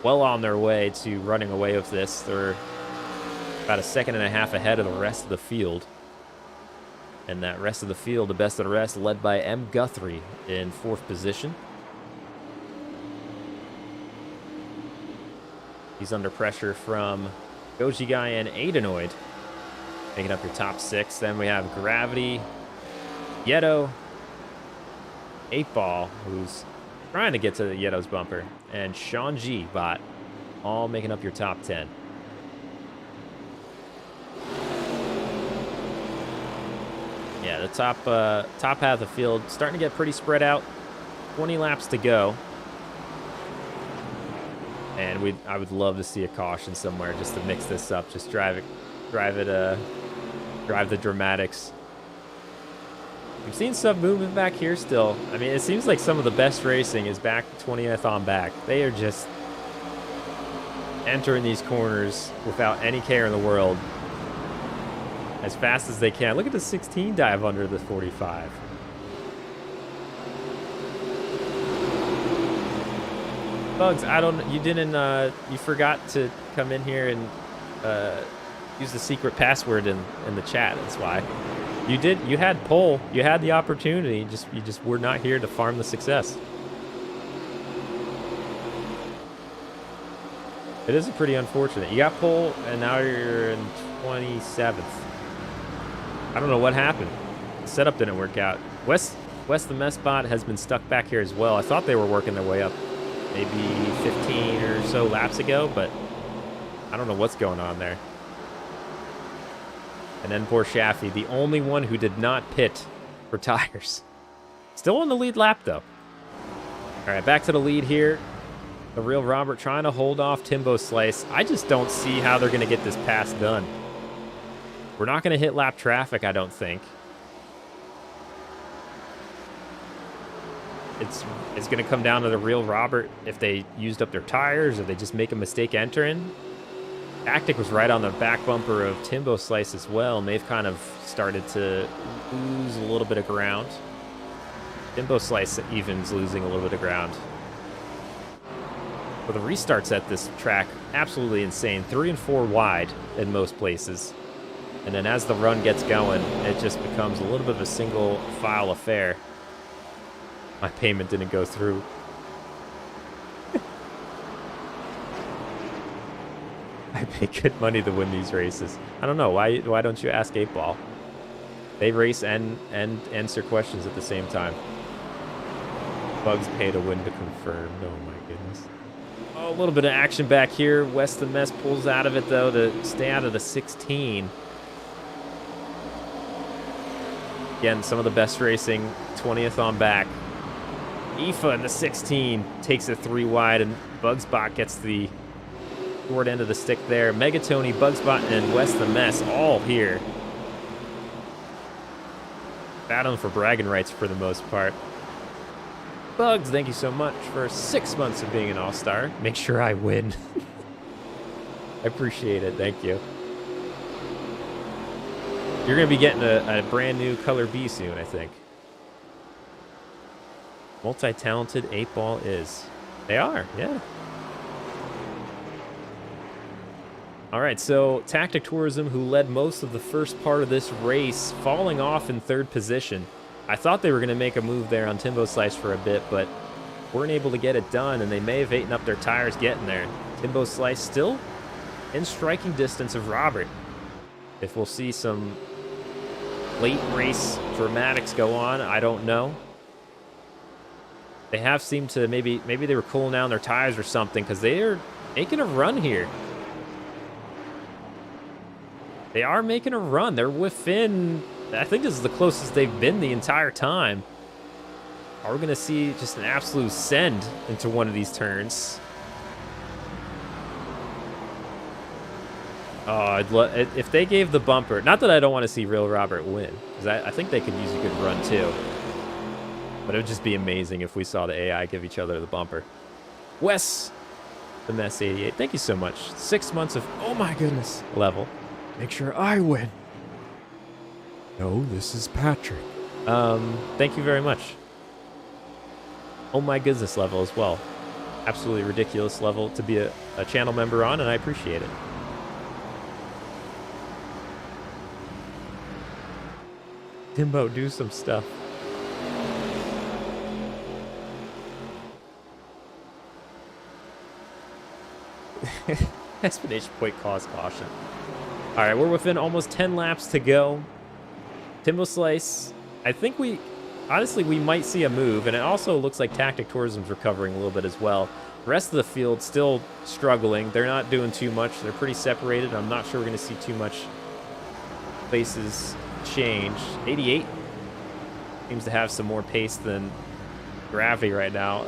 well on their way to running away with this. They're about a second and a half ahead of the rest of the field. And that rest of the field, the best of the rest, led by M. Guthrie in 4th position. He's under pressure from Goji Guy and Aidenoid, making up your top 6. Then we have Gravity, Yeto, 8-Ball, who's trying to get to Yeto's bumper, and Sean G. Bot, all making up your top 10. Yeah, the top half of the field starting to get pretty spread out. 20 laps to go. And I would love to see a caution somewhere just to mix this up. Just drive the dramatics. I'm seeing some movement back here still. I mean, it seems like some of the best racing is back 20th on back. They are just entering these corners without any care in the world as fast as they can. Look at the 16 dive under the 45. Bugs, you forgot to come in here and use the secret password in the chat. That's why. You had pole. You had the opportunity. You just were not here to farm the success. It is pretty unfortunate. You got pole, and now you're in 27th. I don't know what happened. The setup didn't work out. West the mess bot has been stuck back here as well. I thought they were working their way up maybe 15 or so laps ago, but I don't know what's going on there. And then poor Shaffy, the only one who did not pit for tires. Still on the lead lap, though. All right, back to the lead here. The real Robert trying to hold off Timbo Slice. I just don't see how they're going to get this pass done. We're not going to hit lap traffic, I don't think. It's going to come down to the real Robert if they used up their tires or they just make a mistake entering. Tactic was right on the back bumper of Timbo Slice as well, and they've kind of started to lose a little bit of ground. Timbo Slice even's losing a little bit of ground. But the restarts at this track, absolutely insane. 3 and 4 wide in most places. And then as the run gets going, it just becomes a little bit of a single file affair. My payment didn't go through. I pay good money to win these races. I don't know. Why don't you ask 8-Ball? They race and answer questions at the same time. Bugs pay to win to confirm. Oh, my goodness. Oh, a little bit of action back here. West the Mess pulls out of it, though, to stay out of the 16. Again, some of the best racing. 20th on back. Aoife in the 16 takes it 3 wide, and Bugsbot gets the short end of the stick there. Megatony, Bugsbot, and West the Mess all here. Battling for bragging rights for the most part. Bugs, thank you so much for 6 months of being an all-star. Make sure I win. I appreciate it. Thank you. You're going to be getting a brand new Color B soon, I think. Multi-talented 8-Ball is. They are, yeah. All right, so Tactic Tourism, who led most of the first part of this race, falling off in 3rd position. I thought they were going to make a move there on Timbo Slice for a bit, but weren't able to get it done, and they may have eaten up their tires getting there. Timbo Slice still in striking distance of Robert. If we'll see some late race dramatics go on, I don't know. They have seemed to, maybe they were cooling down their tires or something, because they are making a run here. They are making a run. They're within, I think this is the closest they've been the entire time. Are we going to see just an absolute send into one of these turns? Oh, if they gave the bumper, not that I don't want to see Real Robert win, because I think they could use a good run too. But it would just be amazing if we saw the AI give each other the bumper. Wes, the Mess 88, thank you so much. 6 months of, oh my goodness, level. Make sure I win. No, this is Patrick. Thank you very much. Oh my goodness level as well. Absolutely ridiculous level to be a channel member on, and I appreciate it. Timbo, do some stuff. Explanation point cause caution. All right, we're within almost 10 laps to go. Timbo Slice, I think honestly, we might see a move, and it also looks like Tactic Tourism's recovering a little bit as well. The rest of the field still struggling. They're not doing too much. They're pretty separated. I'm not sure we're going to see too much places change. 88 seems to have some more pace than Gravity right now.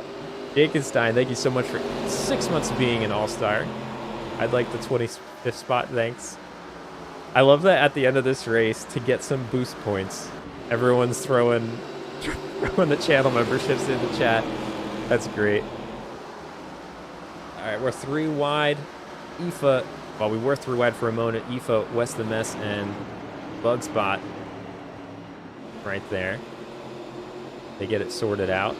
Jakenstein, thank you so much for 6 months of being an all-star. I'd like the 25th spot, thanks. I love that at the end of this race, to get some boost points, everyone's throwing the channel memberships in the chat. That's great. All right, we're 3 wide. Aoife, well, we were 3 wide for a moment. Aoife, West the Mess, and Bugspot right there. They get it sorted out.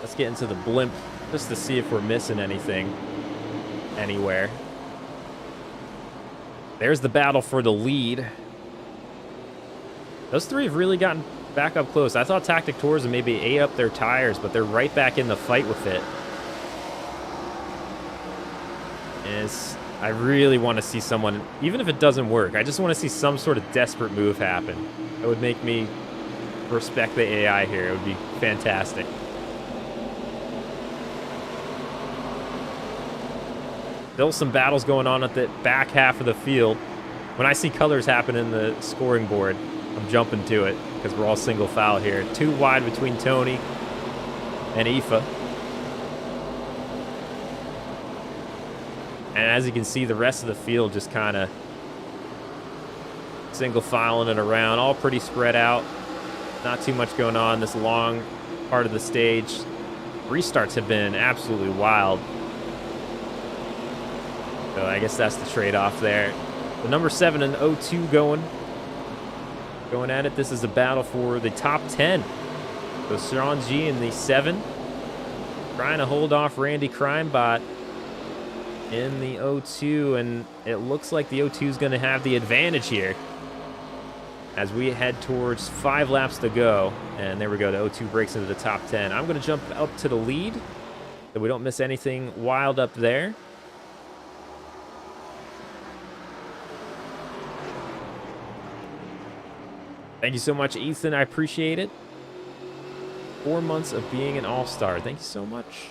Let's get into the blimp just to see if we're missing anything anywhere. There's the battle for the lead. Those 3 have really gotten back up close. I thought Tactic Tourism maybe ate up their tires, but they're right back in the fight with it. And I really want to see someone, even if it doesn't work, I just want to see some sort of desperate move happen. It would make me respect the AI here. It would be fantastic. Still some battles going on at the back half of the field. When I see colors happen in the scoring board, I'm jumping to it because we're all single file here. 2 wide between Tony and Aoife. And as you can see, the rest of the field just kind of single filing it around, all pretty spread out. Not too much going on this long part of the stage. Restarts have been absolutely wild. So I guess that's the trade-off there. The number 7 and 02 going at it. This is a battle for the top 10. So Sean G in the 7 trying to hold off Randy Crimebot in the 02, and it looks like the 02 is going to have the advantage here as we head towards 5 laps to go. And there we go, the 02 breaks into the top 10. I'm going to jump up to the lead so we don't miss anything wild up there. Thank you so much, Ethan. I appreciate it. 4 months of being an all-star. Thank you so much.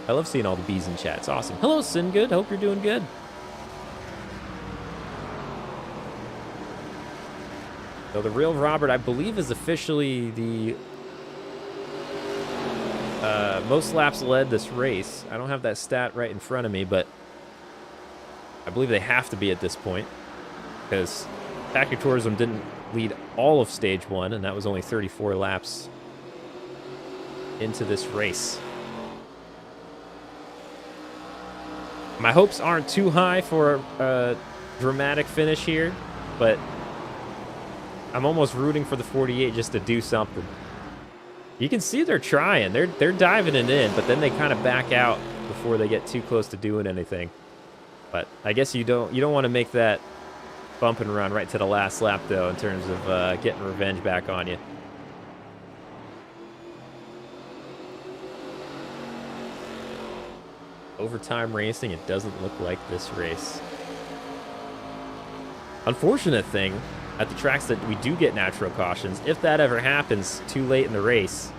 I love seeing all the bees in chat. It's awesome. Hello, Singood. Hope you're doing good. So the real Robert, I believe, is officially the most laps led this race. I don't have that stat right in front of me, but I believe they have to be at this point because Tactic Tourism didn't lead all of stage 1, and that was only 34 laps into this race. My hopes aren't too high for a dramatic finish here, but I'm almost rooting for the 48 just to do something. You can see they're trying. They're diving it in, but then they kind of back out before they get too close to doing anything. But I guess you don't want to make that bump and run right to the last lap, though, in terms of getting revenge back on you. Overtime racing, it doesn't look like this race. Unfortunate thing, at the tracks that we do get natural cautions, if that ever happens too late in the race,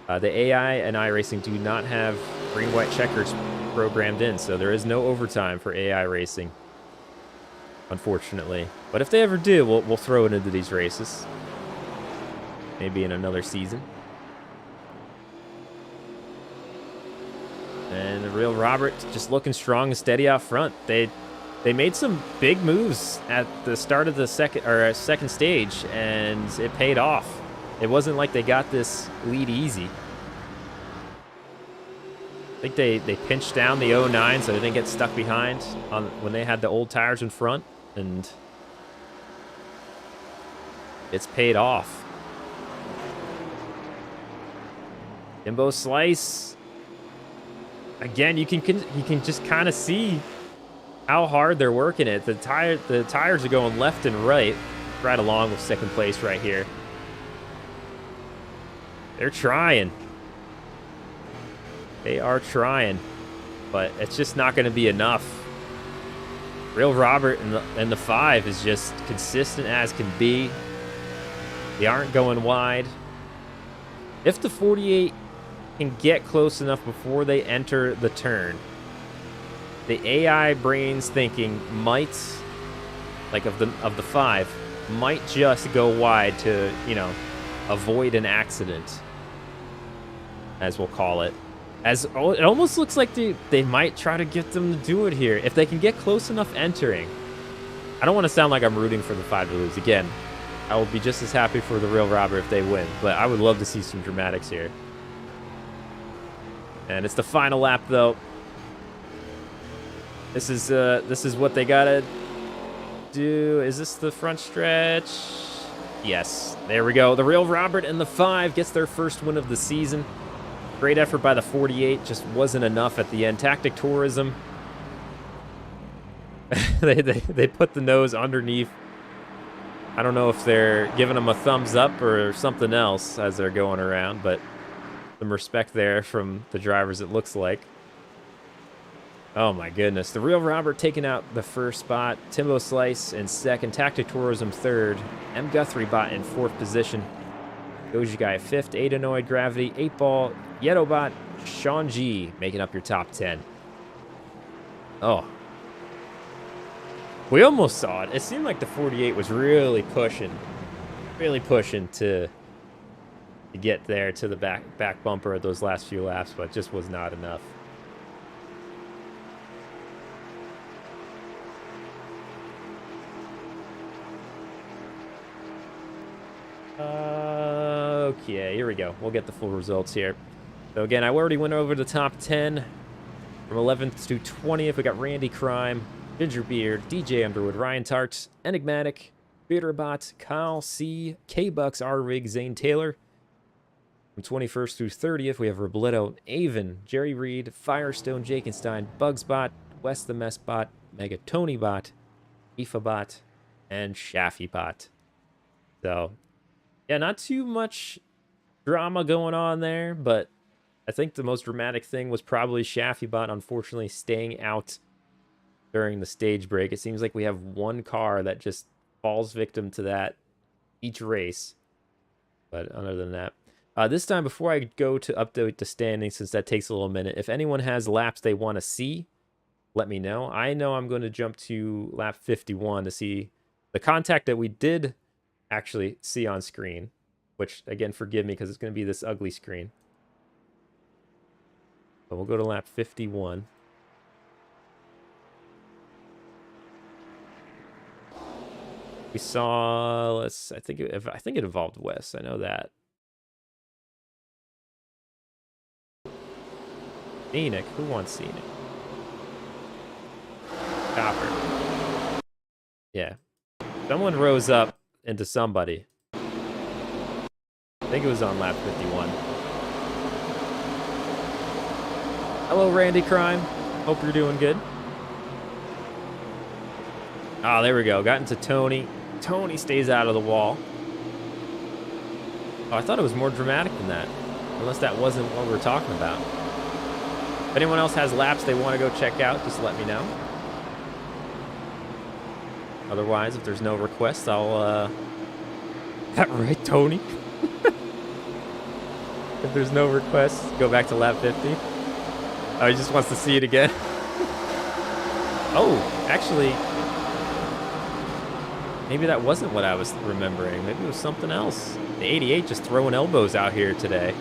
the AI and iRacing do not have green-white checkers programmed in, so there is no overtime for AI racing, unfortunately. But if they ever do, we'll throw it into these races. Maybe in another season. And the real Robert just looking strong and steady out front. They made some big moves at the start of the second stage, and it paid off. It wasn't like they got this lead easy. I think they pinched down the 09 so they didn't get stuck behind when they had the old tires in front, and it's paid off. Jimbo Slice. Again, you can just kind of see how hard they're working it. The tires are going left and right along with second place right here. They're trying. They are trying, but it's just not going to be enough. Real Robert and the 5 is just consistent as can be. They aren't going wide. If the 48 can get close enough before they enter the turn, the AI brains thinking might, like of the 5, might just go wide to, avoid an accident, as we'll call it. As it almost looks like they might try to get them to do it here. If they can get close enough entering. I don't want to sound like I'm rooting for the 5 to lose. Again, I will be just as happy for the real Robert if they win, but I would love to see some dramatics here. And it's the final lap, though. This is what they gotta do. Is this the front stretch? Yes, there we go. The real Robert and the 5 gets their first win of the season. Great effort by the 48, just wasn't enough at the end. Tactic Tourism. they put the nose underneath. I don't know if they're giving them a thumbs up or something else as they're going around, but some respect there from the drivers, it looks like. Oh my goodness. The real Robert taking out the first spot. Timbo Slice in second. Tactic Tourism third. M. Guthrie Bot in fourth position. Goji Guy fifth. Adenoid Gravity. 8-Ball. Yetobot. Sean G making up your top 10. Oh. We almost saw it. It seemed like the 48 was really pushing to get there to the back bumper of those last few laps, but just was not enough. Okay, here we go. We'll get the full results here. So again, I already went over the top 10. From 11th to 20th, we got Randy Crime, Gingerbeard, DJ Underwood, Ryan Tarks, Enigmatic, Bitterbot, Kyle C, K-Bucks, R-Rig, Zane Taylor. From 21st through 30th, we have Robledo, Avon, Jerry Reed, Firestone, Jakenstein, Bugsbot, West the Messbot, Megatonybot, Ifabot, and Shaffybot. So, yeah, not too much drama going on there, but I think the most dramatic thing was probably Shaffybot, unfortunately, staying out during the stage break. It seems like we have one car that just falls victim to that each race. But other than that, this time, before I go to update the standings, since that takes a little minute, if anyone has laps they want to see, let me know. I know I'm going to jump to lap 51 to see the contact that we did actually see on screen, which, again, forgive me because it's going to be this ugly screen. But we'll go to lap 51. We saw, I think it involved Wes. I know that. Scenic. Who wants Scenic? Copper. Yeah. Someone rose up into somebody. I think it was on lap 51. Hello, Randy Crime. Hope you're doing good. Oh, there we go. Got into Tony. Tony stays out of the wall. Oh, I thought it was more dramatic than that. Unless that wasn't what we were talking about. If anyone else has laps they want to go check out, just let me know. Otherwise, if there's no requests, I'll, That right, Tony? If there's no requests, go back to lap 50. Oh, he just wants to see it again. Oh, actually, maybe that wasn't what I was remembering. Maybe it was something else. The 88 just throwing elbows out here today.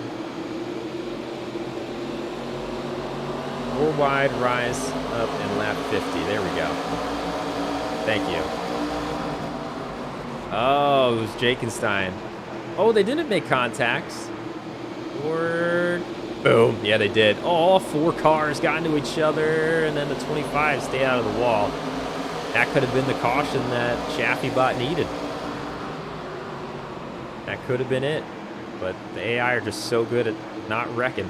4 wide, rise up, and lap 50. There we go. Thank you. Oh, it was Jakenstein. Oh, they didn't make contacts. Or... boom. Yeah, they did. Oh, all 4 cars got into each other, and then the 25 stay out of the wall. That could have been the caution that Shaffybot needed. That could have been it. But the AI are just so good at not wrecking.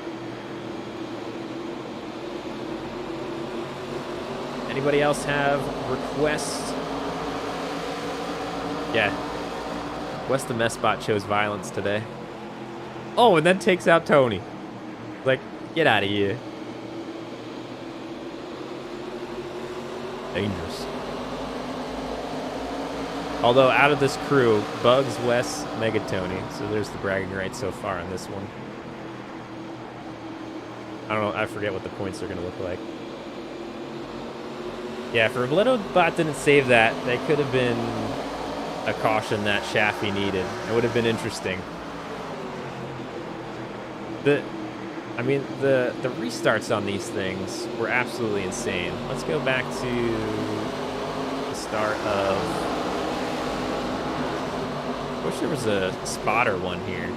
Anybody else have requests? Yeah. West the Messbot shows violence today. Oh, and then takes out Tony. Like, get out of here. Dangerous. Although, out of this crew, Bugs, Wes, Megatony. So there's the bragging rights so far on this one. I don't know. I forget what the points are going to look like. Yeah, if Robledo bot didn't save that, they could have been a caution that Shaffy needed. It would have been interesting. The restarts on these things were absolutely insane. Let's go back to the start of... I wish there was a spotter one here.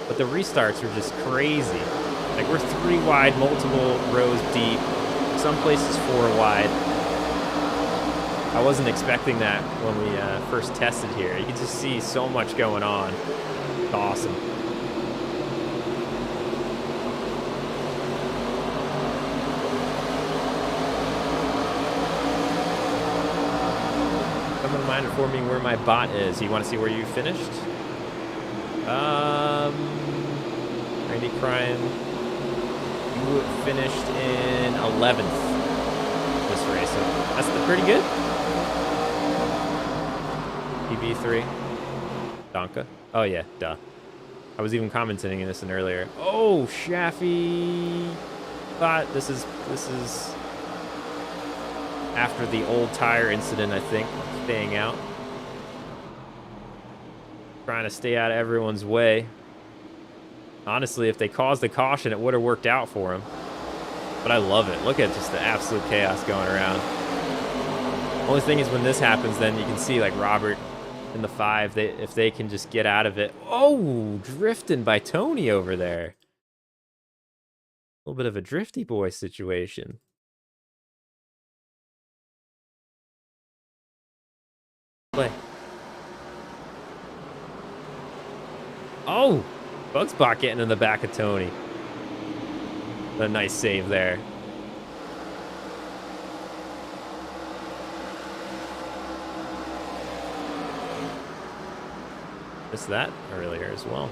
But the restarts are just crazy. Like, we're 3 wide, multiple rows deep. Some places 4 wide. I wasn't expecting that when we first tested here. You can just see so much going on. It's awesome. Someone mind informing where my bot is. You want to see where you finished? Randy Crime. You finished in 11th this race. So that's pretty good. PB3. Donka. Oh, yeah. Duh. I was even commenting in this one earlier. Oh, Shaffy. Thought this is after the old tire incident, I think, staying out. Trying to stay out of everyone's way. Honestly, if they caused the caution, it would have worked out for him. But I love it. Look at just the absolute chaos going around. Only thing is when this happens, then you can see like Robert in the 5, if they can just get out of it. Oh, drifting by Tony over there. A little bit of a drifty boy situation. Play. Oh, Bugspot getting in the back of Tony. A nice save there. Missed that earlier as well.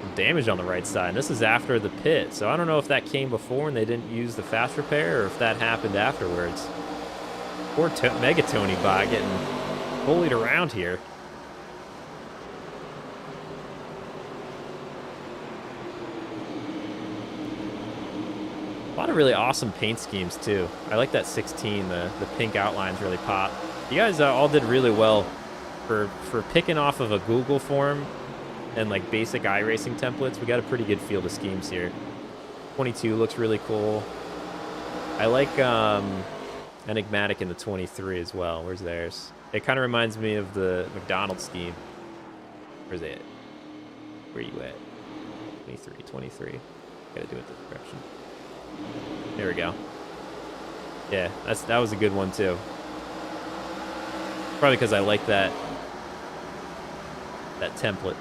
Some damage on the right side. And this is after the pit, so I don't know if that came before and they didn't use the fast repair or if that happened afterwards. Poor Mega Tony bot getting bullied around here. A lot of really awesome paint schemes too. I like that 16. The pink outlines really pop. You guys all did really well for picking off of a Google form and like basic iRacing templates. We got a pretty good field of schemes here. 22 looks really cool. I like Enigmatic in the 23 as well. Where's theirs? It kind of reminds me of the McDonald's scheme. Where's it? Where you at? 23. Gotta do it this direction. There we go. Yeah, that was a good one too. Probably because I like that template.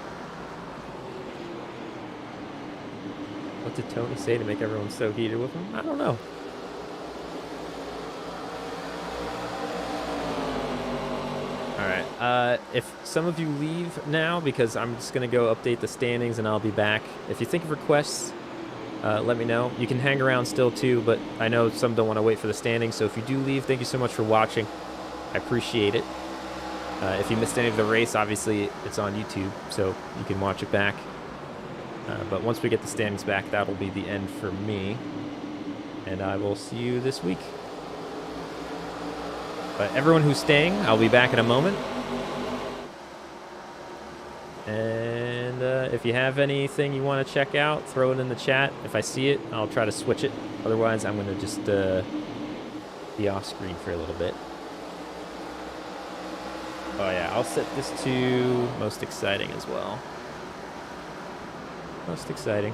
What did Tony say to make everyone so heated with him? I don't know. All right. If some of you leave now, because I'm just going to go update the standings and I'll be back. If you think of requests, let me know. You can hang around still too, but I know some don't want to wait for the standings. So if you do leave, thank you so much for watching. I appreciate it. If you missed any of the race, obviously it's on YouTube, so you can watch it back. But once we get the standings back, that'll be the end for me. And I will see you this week. But everyone who's staying, I'll be back in a moment. And if you have anything you want to check out, throw it in the chat. If I see it, I'll try to switch it. Otherwise, I'm going to just be off screen for a little bit. Oh yeah, I'll set this to most exciting as well. Most exciting.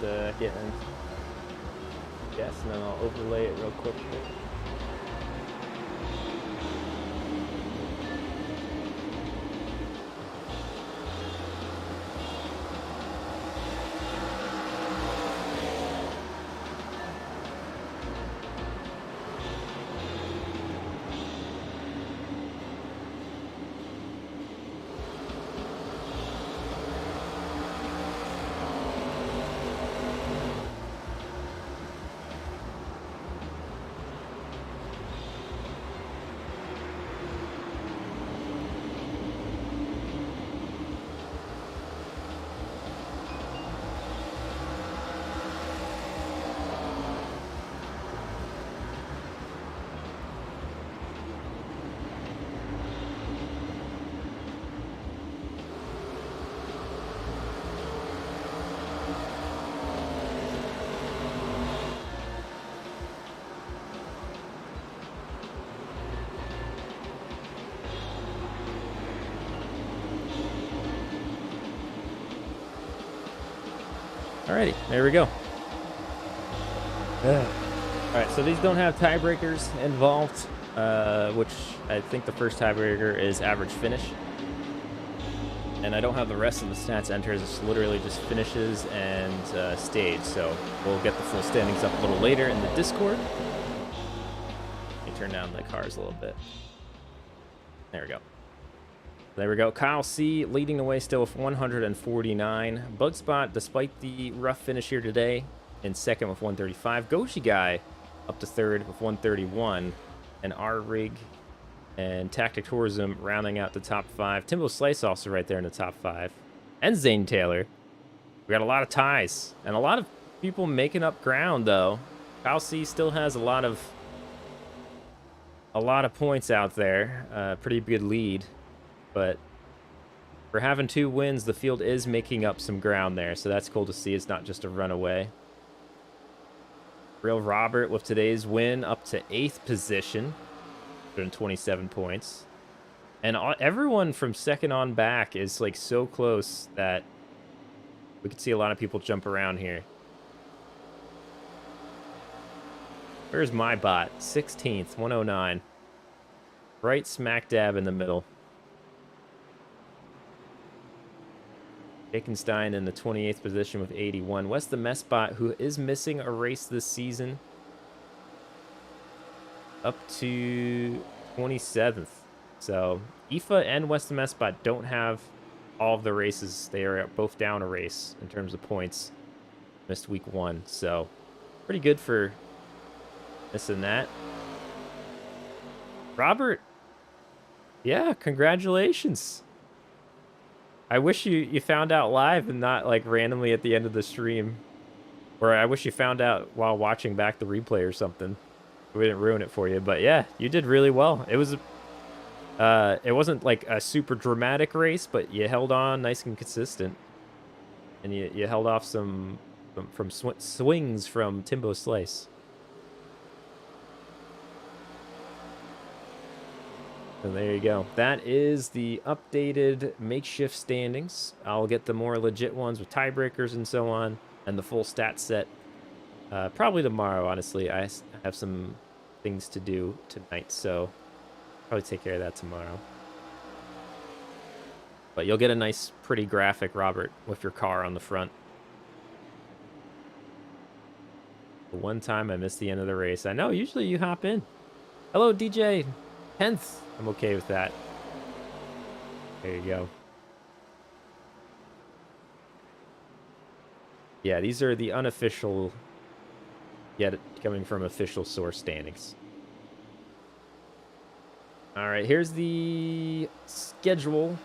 get in. Yes, and then I'll overlay it real quick here. Alrighty, there we go. Alright, so these don't have tiebreakers involved, which I think the first tiebreaker is average finish. And I don't have the rest of the stats entered. It's literally just finishes and stage. So we'll get the full standings up a little later in the Discord. Let me turn down the cars a little bit. There we go. There we go. Kyle C leading the way still with 149. Bug Spot, despite the rough finish here today, in second with 135. Goshi Guy up to third with 131. And R-Rig and Tactic Tourism rounding out the top 5. Timbo Slice also right there in the top 5. And Zane Taylor. We got a lot of ties. And a lot of people making up ground, though. Kyle C still has a lot of points out there. Pretty good lead. But for having 2 wins, the field is making up some ground there. So that's cool to see. It's not just a runaway. Real Robert with today's win up to 8th position. 127 points. And everyone from second on back is like so close that we could see a lot of people jump around here. Where's my bot? 16th, 109. Right smack dab in the middle. Jakenstein in the 28th position with 81. Wes the Messbot, who is missing a race this season, up to 27th. So Aoife and Wes the Messbot don't have all of the races. They are both down a race in terms of points. Missed week 1. So pretty good for missing that. Robert, yeah, congratulations. I wish you found out live and not like randomly at the end of the stream. Or I wish you found out while watching back the replay or something. We didn't ruin it for you, but yeah, you did really well. It was it wasn't like a super dramatic race, but you held on nice and consistent. And you held off some from swings from Timbo Slice. And there you go. That is the updated makeshift standings. I'll get the more legit ones with tiebreakers and so on, and the full stat set probably tomorrow, honestly. I have some things to do tonight, so probably take care of that tomorrow. But you'll get a nice, pretty graphic, Robert, with your car on the front. The one time I missed the end of the race. I know, usually you hop in. Hello, DJ. 10th. I'm okay with that. There you go. Yeah, these are the unofficial, yet coming from official source standings. All right, here's the schedule.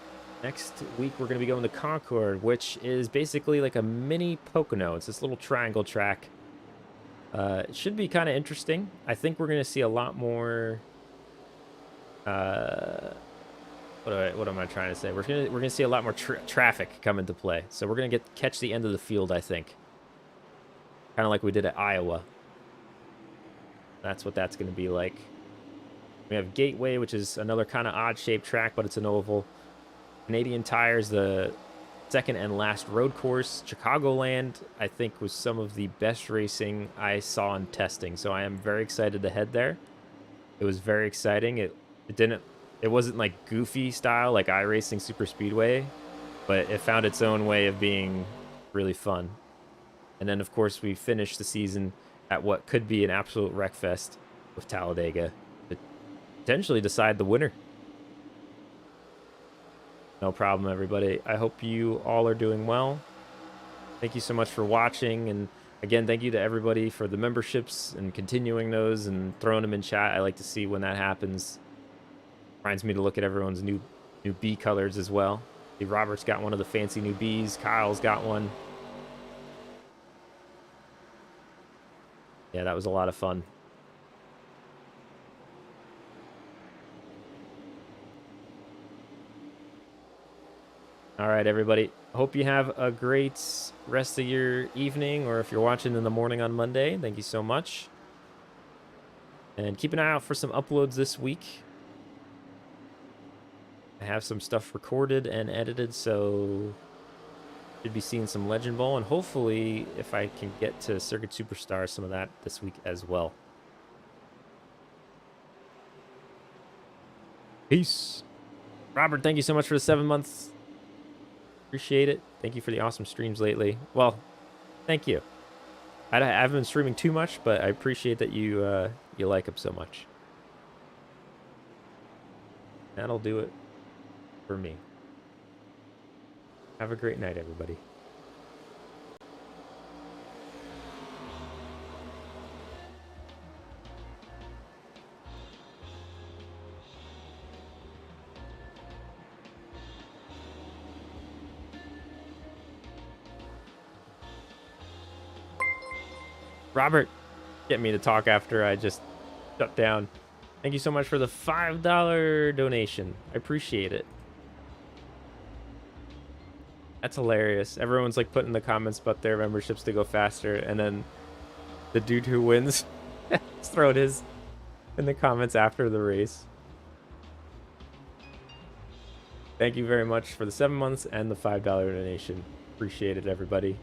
Next week, we're going to be going to Concord, which is basically like a mini Pocono. It's this little triangle track. It should be kind of interesting. I think we're going to see a lot more... what am I trying to say? We're gonna see a lot more traffic come into play. So we're gonna catch the end of the field, I think. Kind of like we did at Iowa. That's what that's gonna be like. We have Gateway, which is another kind of odd shaped track, but it's an oval. Canadian Tires, the second and last road course. Chicagoland, I think, was some of the best racing I saw in testing. So I am very excited to head there. It was very exciting. It wasn't like goofy style like iRacing Superspeedway, but it found its own way of being really fun. And then, of course, we finished the season at what could be an absolute wreck fest with Talladega to potentially decide the winner. No problem, everybody. I hope you all are doing well. Thank you so much for watching. And again, thank you to everybody for the memberships and continuing those and throwing them in chat. I like to see when that happens. Reminds me to look at everyone's new B colors as well. See, Robert's got one of the fancy new Bs. Kyle's got one. Yeah, that was a lot of fun. All right, everybody. Hope you have a great rest of your evening, or if you're watching in the morning on Monday, thank you so much. And keep an eye out for some uploads this week. I have some stuff recorded and edited, so should be seeing some Legend Ball, and hopefully, if I can get to Circuit Superstar, some of that this week as well. Peace. Robert, thank you so much for the 7 months. Appreciate it. Thank you for the awesome streams lately. Well, thank you. I haven't been streaming too much, but I appreciate that you like them so much. That'll do it for me. Have a great night, everybody. Robert, get me to talk after I just shut down. Thank you so much for the $5 donation. I appreciate it. That's hilarious. Everyone's like putting in the comments about their memberships to go faster, and then the dude who wins is throwing his in the comments after the race. Thank you very much for the 7 months and the $5 donation. Appreciate it, everybody.